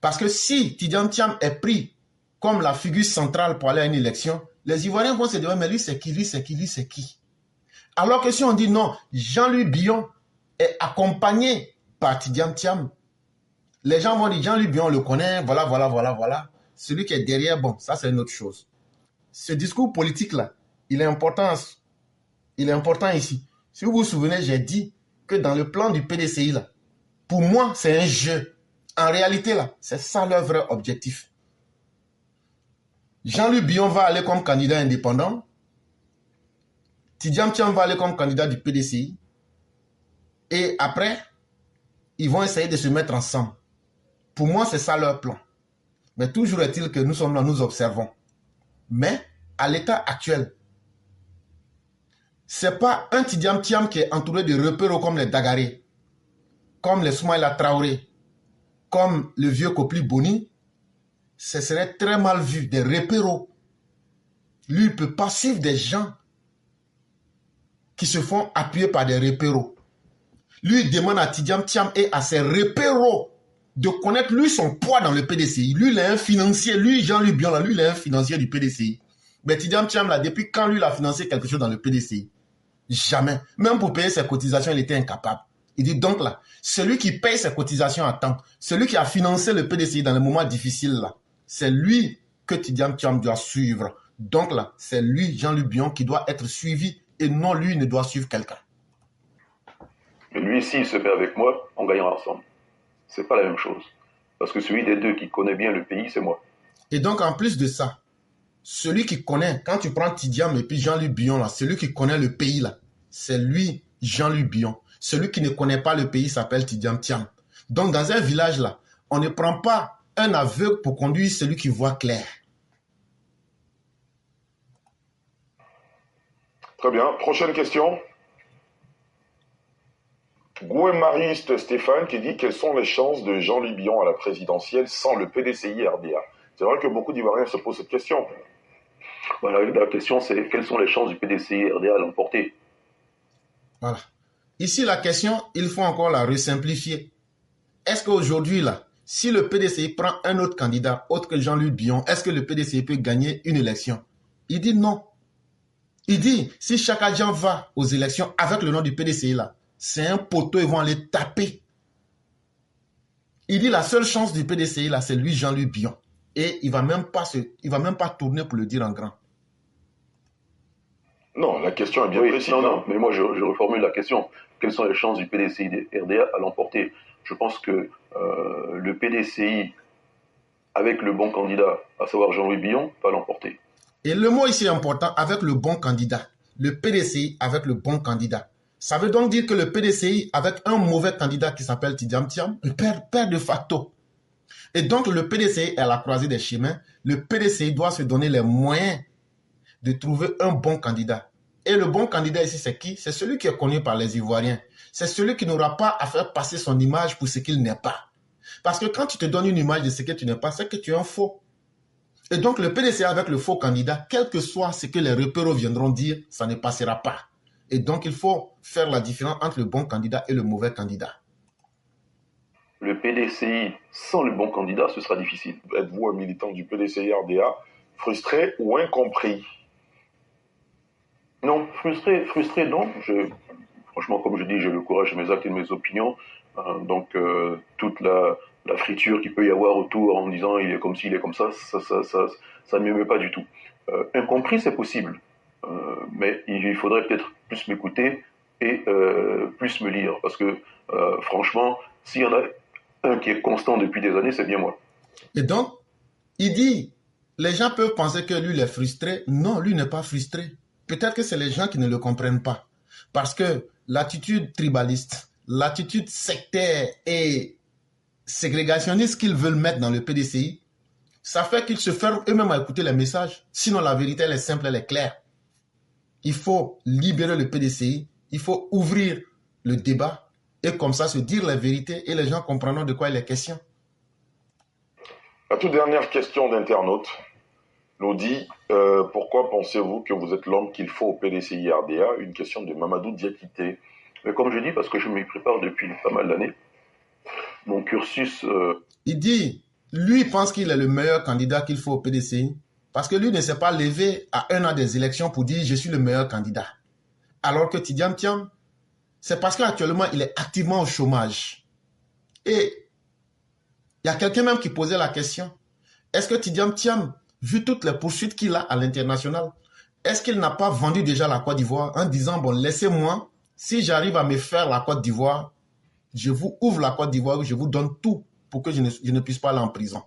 S1: Parce que si Tidiane Thiam est pris comme la figure centrale pour aller à une élection, les Ivoiriens vont se dire, mais lui c'est qui, lui c'est qui, lui c'est qui. Alors que si on dit non, Jean-Louis Billon est accompagné par Tidiane Thiam, les gens vont dire, Jean-Louis Billon, on le connaît, voilà. Celui qui est derrière, bon, ça c'est une autre chose. Ce discours politique-là, il est important ici. Si vous vous souvenez, j'ai dit que dans le plan du PDCI, là, pour moi, c'est un jeu. En réalité, là, c'est ça leur vrai objectif. Jean-Louis Billon va aller comme candidat indépendant. Tidiane Thiam va aller comme candidat du PDCI. Et après, ils vont essayer de se mettre ensemble. Pour moi, c'est ça leur plan. Mais toujours est-il que nous sommes là, nous observons. Mais à l'état actuel, c'est pas un Tidiane Thiam qui est entouré de repéros comme les Dagaré, comme les Soumaïla Traoré, comme le vieux Kopli Boni. Ce serait très mal vu, des repéros. Lui, il ne peut pas suivre des gens qui se font appuyer par des repéros. Lui, il demande à Tidiane Thiam et à ses repéros de connaître, lui, son poids dans le PDCI. Lui, il est un financier. Lui, Jean-Louis Billon, là, lui, il est un financier du PDCI. Mais Tidiane Thiam, là, depuis quand lui, il a financé quelque chose dans le PDCI? Jamais. Même pour payer ses cotisations, il était incapable. Il dit donc là, celui qui paye ses cotisations à temps, celui qui a financé le PDCI dans les moments difficiles là, c'est lui que Tidiane Thiam doit suivre. Donc là, c'est lui, Jean-Louis Billon, qui doit être suivi et non lui ne doit suivre quelqu'un.
S2: Mais lui, s'il se met avec moi, on gagnera ensemble. C'est pas la même chose. Parce que celui des deux qui connaît bien le pays, c'est moi.
S1: Et donc, en plus de ça, celui qui connaît, quand tu prends Tidiane et puis Jean-Louis Billon, là, celui qui connaît le pays, là, c'est lui, Jean-Louis Billon. Celui qui ne connaît pas le pays s'appelle Tidiane Thiam. Donc, dans un village, là, on ne prend pas un aveugle pour conduire celui qui voit clair.
S3: Très bien. Prochaine question. Gouemariste Stéphane qui dit quelles sont les chances de Jean-Louis Billon à la présidentielle sans le PDCI RDA. C'est vrai que beaucoup d'Ivoiriens se posent cette question.
S2: Voilà, la question c'est quelles sont les chances du PDCI RDA à l'emporter.
S1: Voilà. Ici, la question, il faut encore la resimplifier. Est-ce qu'aujourd'hui, là, si le PDCI prend un autre candidat, autre que Jean-Louis Billon, est-ce que le PDCI peut gagner une élection? Il dit non. Il dit, si chaque agent va aux élections avec le nom du PDCI, là, c'est un poteau, ils vont aller taper. Il dit, la seule chance du PDCI, là, c'est lui, Jean-Louis Billon. Et il ne va même pas tourner pour le dire en grand.
S3: Non, la question est bien précise.
S2: Non, mais moi, je reformule la question. Quelles sont les chances du PDCI RDA à l'emporter? Je pense que le PDCI, avec le bon candidat, à savoir Jean-Louis Billon, va l'emporter.
S1: Et le mot ici est important, avec le bon candidat. Le PDCI avec le bon candidat. Ça veut donc dire que le PDCI, avec un mauvais candidat qui s'appelle Tidiane Thiam, perd de facto. Et donc, le PDCI est à la croisée des chemins. Le PDCI doit se donner les moyens de trouver un bon candidat. Et le bon candidat ici, c'est qui? C'est celui qui est connu par les Ivoiriens. C'est celui qui n'aura pas à faire passer son image pour ce qu'il n'est pas. Parce que quand tu te donnes une image de ce que tu n'es pas, c'est que tu es un faux. Et donc, le PDCI avec le faux candidat, quel que soit ce que les repéros viendront dire, ça ne passera pas. Et donc, il faut faire la différence entre le bon candidat et le mauvais candidat.
S2: Le PDCI sans le bon candidat, ce sera difficile.
S3: Êtes-vous un militant du PDCI-RDA frustré ou incompris?
S2: Non, frustré, non. Franchement, comme je dis, j'ai le courage de mes actes et de mes opinions. Donc, toute la friture qu'il peut y avoir autour en disant il est comme ci, il est comme ça ne m'émeut pas du tout. Incompris, c'est possible. Mais il faudrait peut-être plus m'écouter et plus me lire. Parce que, franchement, s'il y en a un qui est constant depuis des années, c'est bien moi.
S1: Et donc, il dit, les gens peuvent penser que lui, il est frustré. Non, lui n'est pas frustré. Peut-être que c'est les gens qui ne le comprennent pas. Parce que l'attitude tribaliste, l'attitude sectaire et ségrégationniste qu'ils veulent mettre dans le PDCI, ça fait qu'ils se ferment eux-mêmes à écouter les messages. Sinon, la vérité, elle est simple, elle est claire. Il faut libérer le PDCI, il faut ouvrir le débat et comme ça se dire la vérité et les gens comprendront de quoi il est question.
S3: La toute dernière question d'internaute nous dit pourquoi pensez-vous que vous êtes l'homme qu'il faut au PDCI-RDA? Une question de Mamadou Diakité.
S2: Mais comme je dis, parce que je m'y prépare depuis pas mal d'années, mon cursus...
S1: Il dit, lui pense qu'il est le meilleur candidat qu'il faut au PDCI parce que lui ne s'est pas levé à 1 an des élections pour dire je suis le meilleur candidat. Alors que Tidiane Thiam, c'est parce qu'actuellement il est activement au chômage. Et il y a quelqu'un même qui posait la question, est-ce que Tidiane Thiam, vu toutes les poursuites qu'il a à l'international, est-ce qu'il n'a pas vendu déjà la Côte d'Ivoire en disant, bon, laissez-moi, si j'arrive à me faire la Côte d'Ivoire, je vous ouvre la Côte d'Ivoire, je vous donne tout pour que je ne puisse pas aller en prison.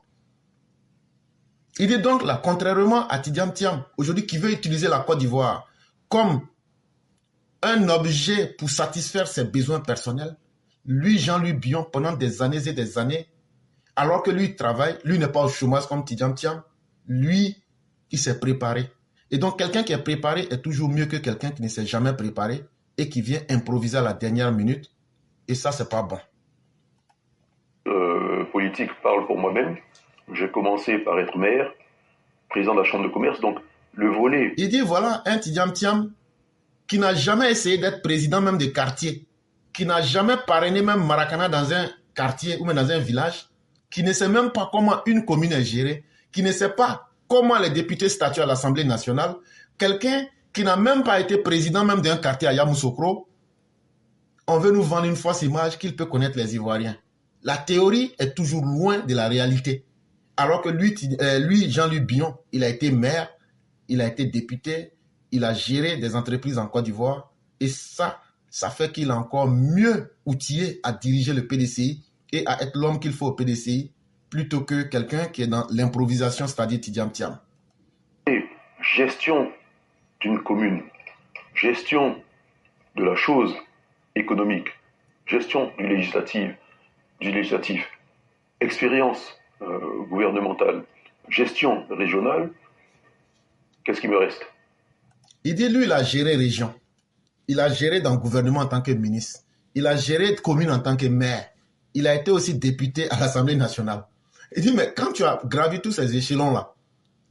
S1: Il dit donc, là, contrairement à Tidiane Thiam, aujourd'hui, qui veut utiliser la Côte d'Ivoire comme un objet pour satisfaire ses besoins personnels, lui, Jean-Louis Billon, pendant des années et des années, alors que lui travaille, lui n'est pas au chômage comme Tidiane Thiam, lui, il s'est préparé. Et donc, quelqu'un qui est préparé est toujours mieux que quelqu'un qui ne s'est jamais préparé et qui vient improviser à la dernière minute. Et ça, c'est pas bon.
S2: Politique parle pour moi-même. J'ai commencé par être maire, président de la chambre de commerce, donc le volet...
S1: Il dit, voilà, un Tidiane Thiam qui n'a jamais essayé d'être président même de quartier, qui n'a jamais parrainé même Maracana dans un quartier ou même dans un village, qui ne sait même pas comment une commune est gérée, qui ne sait pas comment les députés statuent à l'Assemblée nationale, quelqu'un qui n'a même pas été président même d'un quartier à Yamoussoukro, on veut nous vendre une fausse image qu'il peut connaître les Ivoiriens. La théorie est toujours loin de la réalité. Alors que lui Jean-Louis Billon, il a été maire, il a été député, il a géré des entreprises en Côte d'Ivoire. Et ça fait qu'il est encore mieux outillé à diriger le PDCI et à être l'homme qu'il faut au PDCI, plutôt que quelqu'un qui est dans l'improvisation, c'est-à-dire Tidiane Thiam.
S2: Gestion d'une commune, gestion de la chose économique, gestion du législatif, expérience gouvernementale, gestion régionale, qu'est-ce qui me reste?
S1: Il dit, lui, il a géré région. Il a géré dans le gouvernement en tant que ministre. Il a géré commune en tant que maire. Il a été aussi député à l'Assemblée nationale. Il dit, mais quand tu as gravi tous ces échelons-là,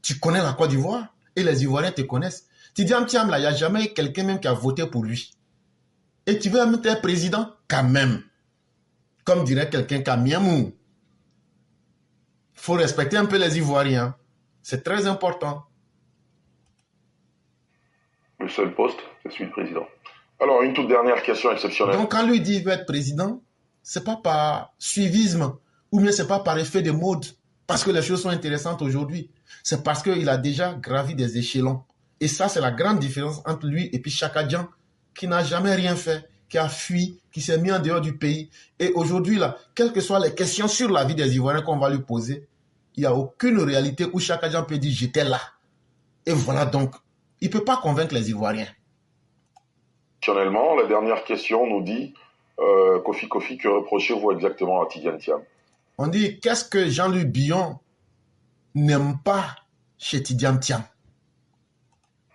S1: tu connais la Côte d'Ivoire et les Ivoiriens te connaissent. Tidiane Thiam, là, il n'y a jamais eu quelqu'un même qui a voté pour lui. Et tu veux même être président? Quand même. Comme dirait quelqu'un, Kamiamou. Il faut respecter un peu les Ivoiriens. C'est très important.
S2: Le seul poste, c'est celui de président.
S3: Alors, une toute dernière question exceptionnelle.
S1: Donc, quand lui dit qu'il veut être président, ce n'est pas par suivisme ou bien ce n'est pas par effet de mode parce que les choses sont intéressantes aujourd'hui. C'est parce qu'il a déjà gravi des échelons. Et ça, c'est la grande différence entre lui et puis Chaka Dian, qui n'a jamais rien fait, qui a fui, qui s'est mis en dehors du pays. Et aujourd'hui, là, quelles que soient les questions sur la vie des Ivoiriens qu'on va lui poser, il n'y a aucune réalité où Chaka Dian peut dire « j'étais là ». Et voilà donc, il ne peut pas convaincre les Ivoiriens.
S3: Exceptionnellement, la dernière question nous dit Kofi, que reprochez-vous exactement à Tidiane Thiam?
S1: On dit, qu'est-ce que Jean-Louis Billon n'aime pas chez Tidiane Thiam?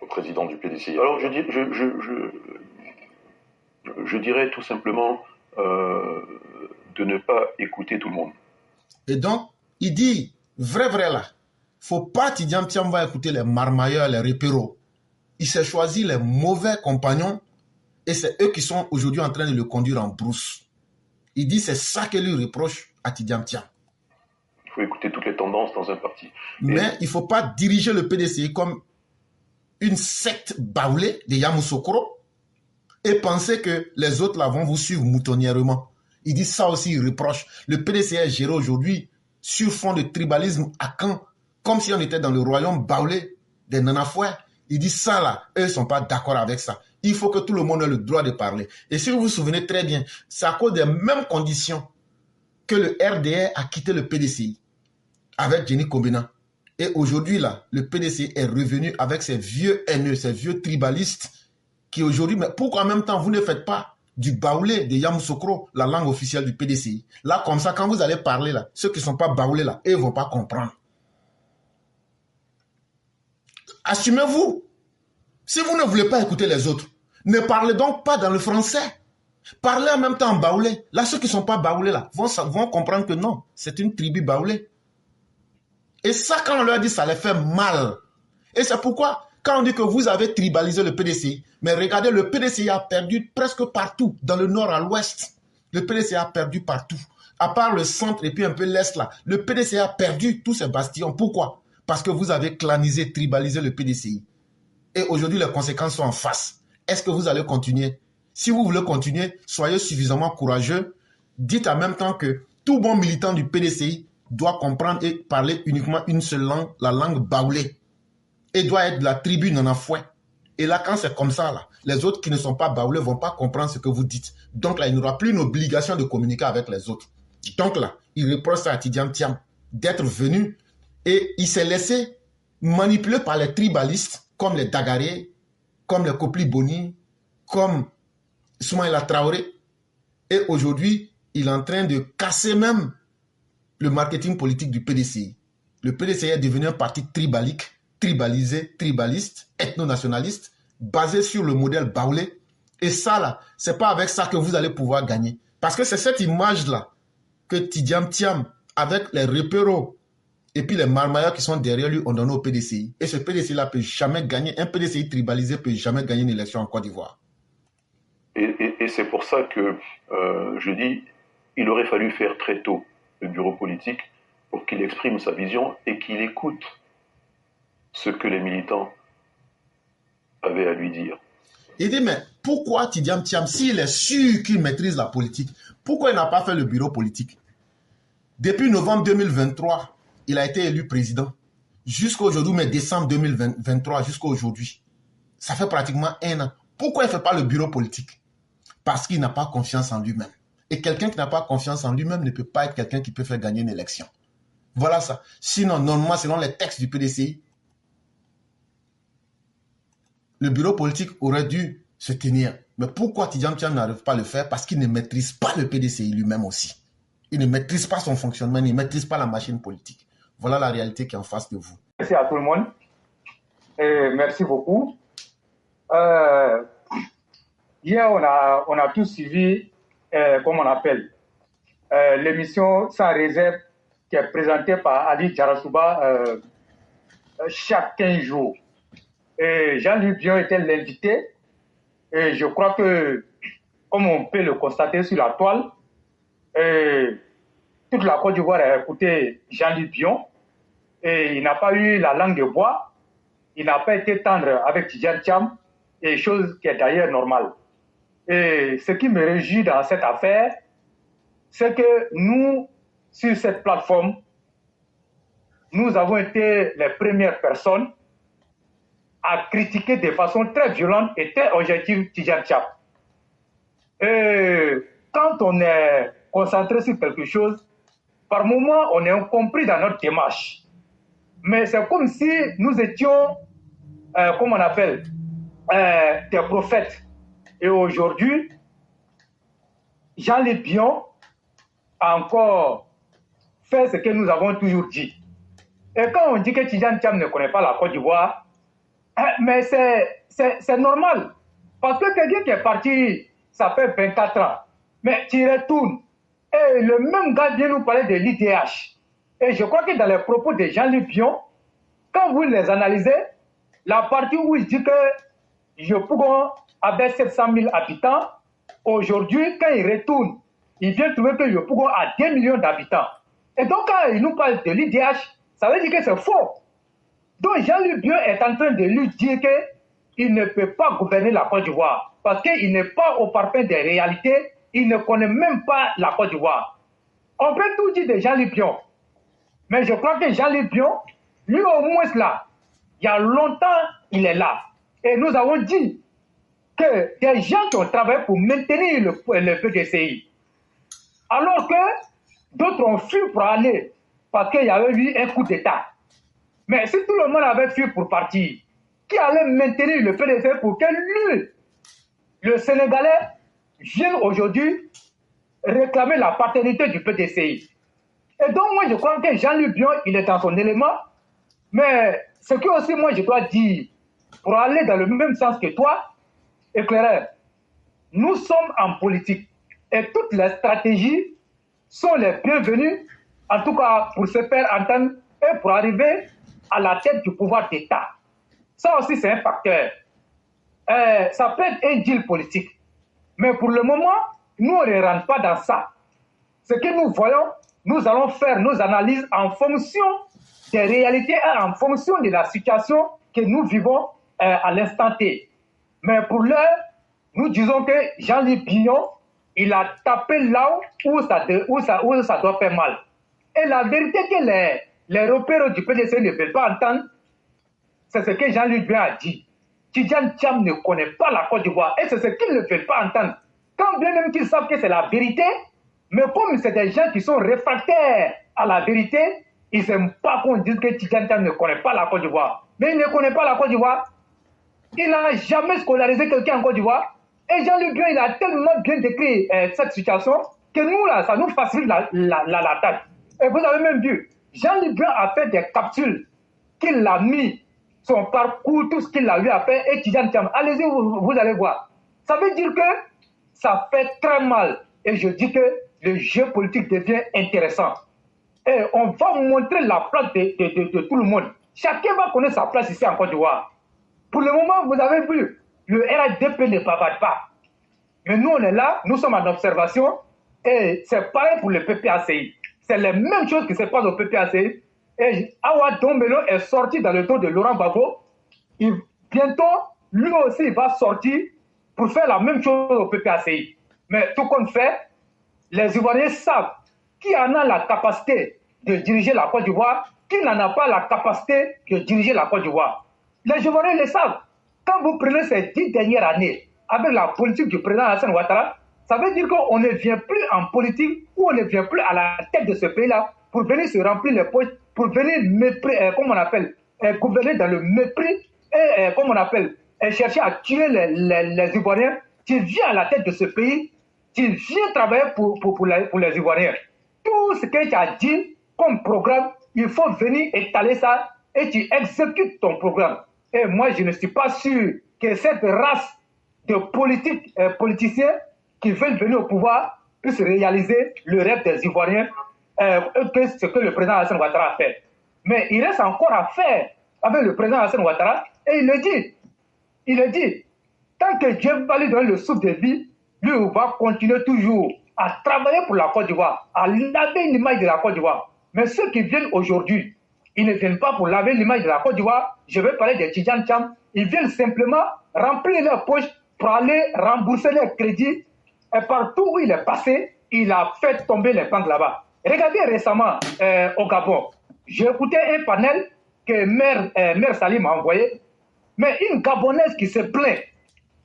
S3: Le président du PDCI.
S2: Alors, je dirais tout simplement de ne pas écouter tout le monde.
S1: Et donc, il dit, vrai là, faut pas Tidiane Thiam va écouter les marmailleurs, les répéros. Il s'est choisi les mauvais compagnons Et c'est eux qui sont aujourd'hui en train de le conduire en brousse. Il dit c'est ça que lui reproche à Tidjane Thiam.
S2: Il faut écouter toutes les tendances dans un parti.
S1: Mais il ne faut pas diriger le PDCI comme une secte baoulée de Yamoussoukro et penser que les autres là vont vous suivre moutonnièrement. Il dit ça aussi, il reproche. Le PDCI est géré aujourd'hui sur fond de tribalisme à Caen, comme si on était dans le royaume baoulé des Nanafoué. Il dit ça là, eux ne sont pas d'accord avec ça. Il faut que tout le monde ait le droit de parler. Et si vous vous souvenez très bien, c'est à cause des mêmes conditions que le RDR a quitté le PDCI avec Jenny Kombena. Et aujourd'hui, là, le PDCI est revenu avec ses vieux haineux, ses vieux tribalistes qui aujourd'hui... Mais pourquoi en même temps, vous ne faites pas du baoulé de Yamoussoukro la langue officielle du PDCI? Là, comme ça, quand vous allez parler, là, ceux qui ne sont pas baoulés, là, ils ne vont pas comprendre. Assumez-vous. Si vous ne voulez pas écouter les autres, ne parlez donc pas dans le français. Parlez en même temps en baoulé. Là, ceux qui ne sont pas baoulés, là, vont comprendre que non, c'est une tribu baoulée. Et ça, quand on leur dit, ça les fait mal. Et c'est pourquoi, quand on dit que vous avez tribalisé le PDCI, mais regardez, le PDCI a perdu presque partout, dans le nord à l'ouest. Le PDCI a perdu partout. À part le centre et puis un peu l'est là, le PDCI a perdu tous ses bastions. Pourquoi? Parce que vous avez clanisé, tribalisé le PDCI. Et aujourd'hui, les conséquences sont en face. Est-ce que vous allez continuer? Si vous voulez continuer, soyez suffisamment courageux. Dites en même temps que tout bon militant du PDCI doit comprendre et parler uniquement une seule langue, la langue baoulée. Et doit être de la tribu Nanafoué. Et là, quand c'est comme ça, là, les autres qui ne sont pas baoulés ne vont pas comprendre ce que vous dites. Donc là, il n'y aura plus une obligation de communiquer avec les autres. Donc là, il reproche ça à Tidjane Thiam d'être venu et il s'est laissé manipuler par les tribalistes comme les Dagaré, comme les Kopli Boni, comme Soumaïla Traoré. Et aujourd'hui, il est en train de casser même le marketing politique du PDCI. Le PDCI est devenu un parti tribalique, tribalisé, tribaliste, ethno-nationaliste, basé sur le modèle baoulé. Et ça, là, c'est pas avec ça que vous allez pouvoir gagner. Parce que c'est cette image-là que Tidjane Thiam, avec les repéros et puis les marmailleurs qui sont derrière lui, ont donné au PDCI. Et ce PDCI-là ne peut jamais gagner. Un PDCI tribalisé ne peut jamais gagner une élection en Côte d'Ivoire.
S2: Et c'est pour ça que je dis, il aurait fallu faire très tôt le bureau politique pour qu'il exprime sa vision et qu'il écoute ce que les militants avaient à lui dire.
S1: Il dit, mais pourquoi Tidjane Thiam, s'il est sûr qu'il maîtrise la politique, pourquoi il n'a pas fait le bureau politique? Depuis novembre 2023, il a été élu président. Jusqu'à aujourd'hui, mais décembre 2023, jusqu'à aujourd'hui. Ça fait pratiquement 1 an. Pourquoi il ne fait pas le bureau politique? Parce qu'il n'a pas confiance en lui-même. Et quelqu'un qui n'a pas confiance en lui-même ne peut pas être quelqu'un qui peut faire gagner une élection. Voilà ça. Sinon, normalement, selon les textes du PDCI, le bureau politique aurait dû se tenir. Mais pourquoi Tidjane Thiam n'arrive pas à le faire? Parce qu'il ne maîtrise pas le PDCI lui-même aussi. Il ne maîtrise pas son fonctionnement, il ne maîtrise pas la machine politique. Voilà la réalité qui est en face de vous.
S4: Merci à tout le monde. Et merci beaucoup. Hier, on a tous suivi, comme on appelle, l'émission Sans réserve qui est présentée par Ali Djarasouba chaque 15 jours. Et Jean-Luc Bion était l'invité. Et je crois que, comme on peut le constater sur la toile, toute la Côte d'Ivoire a écouté Jean-Luc Bion. Et il n'a pas eu la langue de bois. Il n'a pas été tendre avec Tidjane Thiam. Et chose qui est d'ailleurs normale. Et ce qui me réjouit dans cette affaire, c'est que nous, sur cette plateforme, nous avons été les premières personnes à critiquer de façon très violente et très objective Tidjane Thiam. Et quand on est concentré sur quelque chose, par moments, on est incompris dans notre démarche. Mais c'est comme si nous étions, comment on appelle, des prophètes. Et aujourd'hui, Jean-Luc Bion a encore fait ce que nous avons toujours dit. Et quand on dit que Tidjane Thiam ne connaît pas la Côte d'Ivoire, mais c'est normal. Parce que quelqu'un qui est parti, ça fait 24 ans, mais tu retournes. Et le même gars vient nous parler de l'IDH. Et je crois que dans les propos de Jean-Luc Bion, quand vous les analysez, la partie où il dit que je pourrais avec 700 000 habitants. Aujourd'hui, quand il retourne, il vient trouver que le Pougon a 2 millions d'habitants. Et donc, quand il nous parle de l'IDH, ça veut dire que c'est faux. Donc, Jean-Luc Bion est en train de lui dire qu'il ne peut pas gouverner la Côte d'Ivoire parce qu'il n'est pas au parfum des réalités, il ne connaît même pas la Côte d'Ivoire. On peut tout dire de Jean-Luc Bion, mais je crois que Jean-Luc Bion, lui au moins là, il y a longtemps, il est là. Et nous avons dit que des gens qui ont travaillé pour maintenir le PDCI, alors que d'autres ont fui pour aller parce qu'il y avait eu un coup d'État. Mais si tout le monde avait fui pour partir, qui allait maintenir le PDCI pour que lui, le Sénégalais, vienne aujourd'hui réclamer la paternité du PDCI? Et donc moi je crois que Jean-Luc Bion, il est dans son élément, mais ce que aussi moi je dois dire, pour aller dans le même sens que toi, éclaireur, nous sommes en politique et toutes les stratégies sont les bienvenues, en tout cas pour se faire entendre et pour arriver à la tête du pouvoir d'État. Ça aussi c'est un facteur. Ça peut être un deal politique, mais pour le moment, nous on ne rentre pas dans ça. Ce que nous voyons, nous allons faire nos analyses en fonction des réalités et en fonction de la situation que nous vivons à l'instant T. Mais pour l'heure, nous disons que Jean-Luc Bion, il a tapé là où ça doit faire mal. Et la vérité que les repères du PDC ne veulent pas entendre, c'est ce que Jean-Luc Bion a dit. Tidjane Thiam ne connaît pas la Côte d'Ivoire et c'est ce qu'ils ne veulent pas entendre. Quand bien même qu'ils savent que c'est la vérité, mais comme c'est des gens qui sont réfractaires à la vérité, ils n'aiment pas qu'on dise que Tidjane Thiam ne connaît pas la Côte d'Ivoire. Mais il ne connaît pas la Côte d'Ivoire. Il n'a jamais scolarisé quelqu'un en Côte d'Ivoire. Et Jean-Luc Bion, il a tellement bien décrit cette situation que nous, là, ça nous facilite la tâche. Et vous avez même vu, Jean-Luc Bion a fait des capsules qu'il a mis, son parcours, tout ce qu'il a eu à faire, et Tidjane Thiam. Allez-y, vous allez voir. Ça veut dire que ça fait très mal. Et je dis que le jeu politique devient intéressant. Et on va montrer la place de tout le monde. Chacun va connaître sa place ici en Côte d'Ivoire. Pour le moment, vous avez vu, le RHDP ne bavarde pas. Mais nous, on est là, nous sommes en observation, et c'est pareil pour le PPACI. C'est la même chose qui se passe au PPACI. Et Awa Dombelo est sorti dans le dos de Laurent Gbagbo. Bientôt, lui aussi va sortir pour faire la même chose au PPACI. Mais tout compte fait, les Ivoiriens savent qui en a la capacité de diriger la Côte d'Ivoire, qui n'en a pas la capacité de diriger la Côte d'Ivoire. Les Ivoiriens le savent. Quand vous prenez ces 10 dernières années avec la politique du président Hassan Ouattara, ça veut dire qu'on ne vient plus en politique ou on ne vient plus à la tête de ce pays-là pour venir se remplir les poches, pour venir gouverner dans le mépris et chercher à tuer les Ivoiriens. Tu viens à la tête de ce pays, tu viens travailler pour les Ivoiriens. Tout ce que tu as dit comme programme, il faut venir étaler ça et tu exécutes ton programme. Et moi, je ne suis pas sûr que cette race de politiciens qui veulent venir au pouvoir puisse réaliser le rêve des Ivoiriens, que ce que le président Hassan Ouattara a fait. Mais il reste encore à faire avec le président Hassan Ouattara, et il le dit, tant que Dieu va lui donner le souffle de vie, lui, on va continuer toujours à travailler pour la Côte d'Ivoire, à laver l'image de la Côte d'Ivoire. Mais ceux qui viennent aujourd'hui, ils ne viennent pas pour laver l'image de la Côte d'Ivoire. Je vais parler de Tidjane Thiam. Ils viennent simplement remplir leurs poches pour aller rembourser leurs crédits. Et partout où il est passé, il a fait tomber les banques là-bas. Regardez récemment au Gabon, j'ai écouté un panel que Mère Salim m'a envoyé, mais une Gabonaise qui se plaint,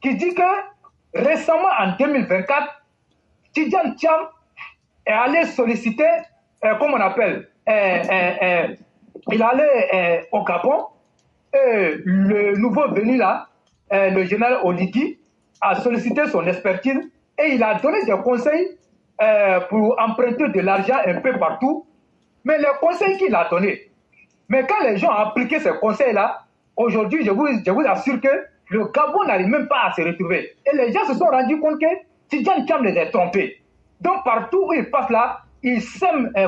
S4: qui dit que récemment en 2024, Tidjane Thiam est allé solliciter, il allait au Gabon, et le nouveau venu là, le général Oligi, a sollicité son expertise et il a donné des conseils pour emprunter de l'argent un peu partout. Mais les conseils qu'il a donnés, mais quand les gens ont appliqué ces conseils-là, aujourd'hui, je vous assure que le Gabon n'arrive même pas à se retrouver. Et les gens se sont rendus compte que Tidjane Thiam les a trompés. Donc partout où il passe là, il sème, les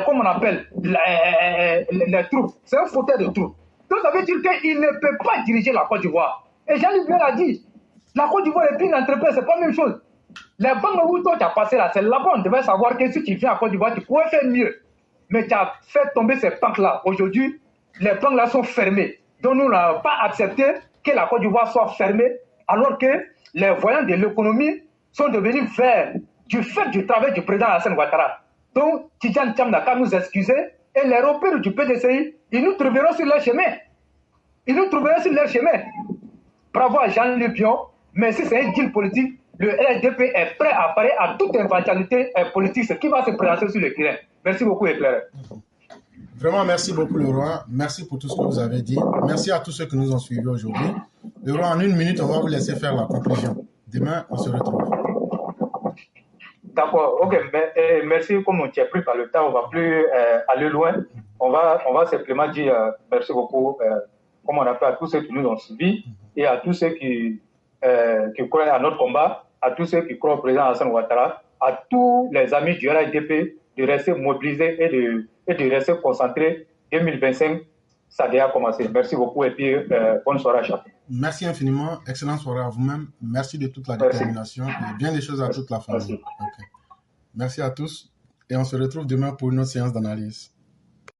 S4: troupes. C'est un fauteuil de troupes. Donc ça veut dire qu'il ne peut pas diriger la Côte d'Ivoire. Et Jean-Luc Bion l'a dit. La Côte d'Ivoire est une entreprise, c'est pas la même chose. Les banques où toi tu as passé là, c'est là-bas on devait savoir que si tu viens en Côte d'Ivoire, tu pourrais faire mieux. Mais tu as fait tomber ces banques-là. Aujourd'hui, les banques-là sont fermées. Donc nous n'avons pas accepté que la Côte d'Ivoire soit fermée, alors que les voyants de l'économie sont devenus verts du fait du travail du président Alassane Ouattara. Donc, Tidjane Thiam n'a qu'à nous excuser et les repères du PDCI, ils nous trouveront sur leur chemin. Ils nous trouveront sur leur chemin. Bravo à Jean-Luc Bion, mais si c'est un deal politique, le LDP est prêt à parer à toute éventualité politique, ce qui va se présenter sur le terrain. Merci beaucoup, Éclaireur.
S1: Vraiment, merci beaucoup, le roi. Merci pour tout ce que vous avez dit. Merci à tous ceux qui nous ont suivis aujourd'hui. Le roi, en 1 minute, on va vous laisser faire la conclusion. Demain, on se retrouve.
S4: D'accord, ok. Merci, comme on tient pris par le temps, on ne va plus aller loin. On va simplement dire merci beaucoup, comme on a fait à tous ceux qui nous ont suivis et à tous ceux qui croient à notre combat, à tous ceux qui croient au président Alassane Ouattara, à tous les amis du RHDP de rester mobilisés et de rester concentrés. 2025, ça a déjà commencé. Merci beaucoup et puis bonne soirée à chacun.
S1: Merci infiniment. Excellente soirée à vous-même. Merci de toute la détermination et bien des choses à toute la famille. Okay. Merci à tous et on se retrouve demain pour une autre séance d'analyse.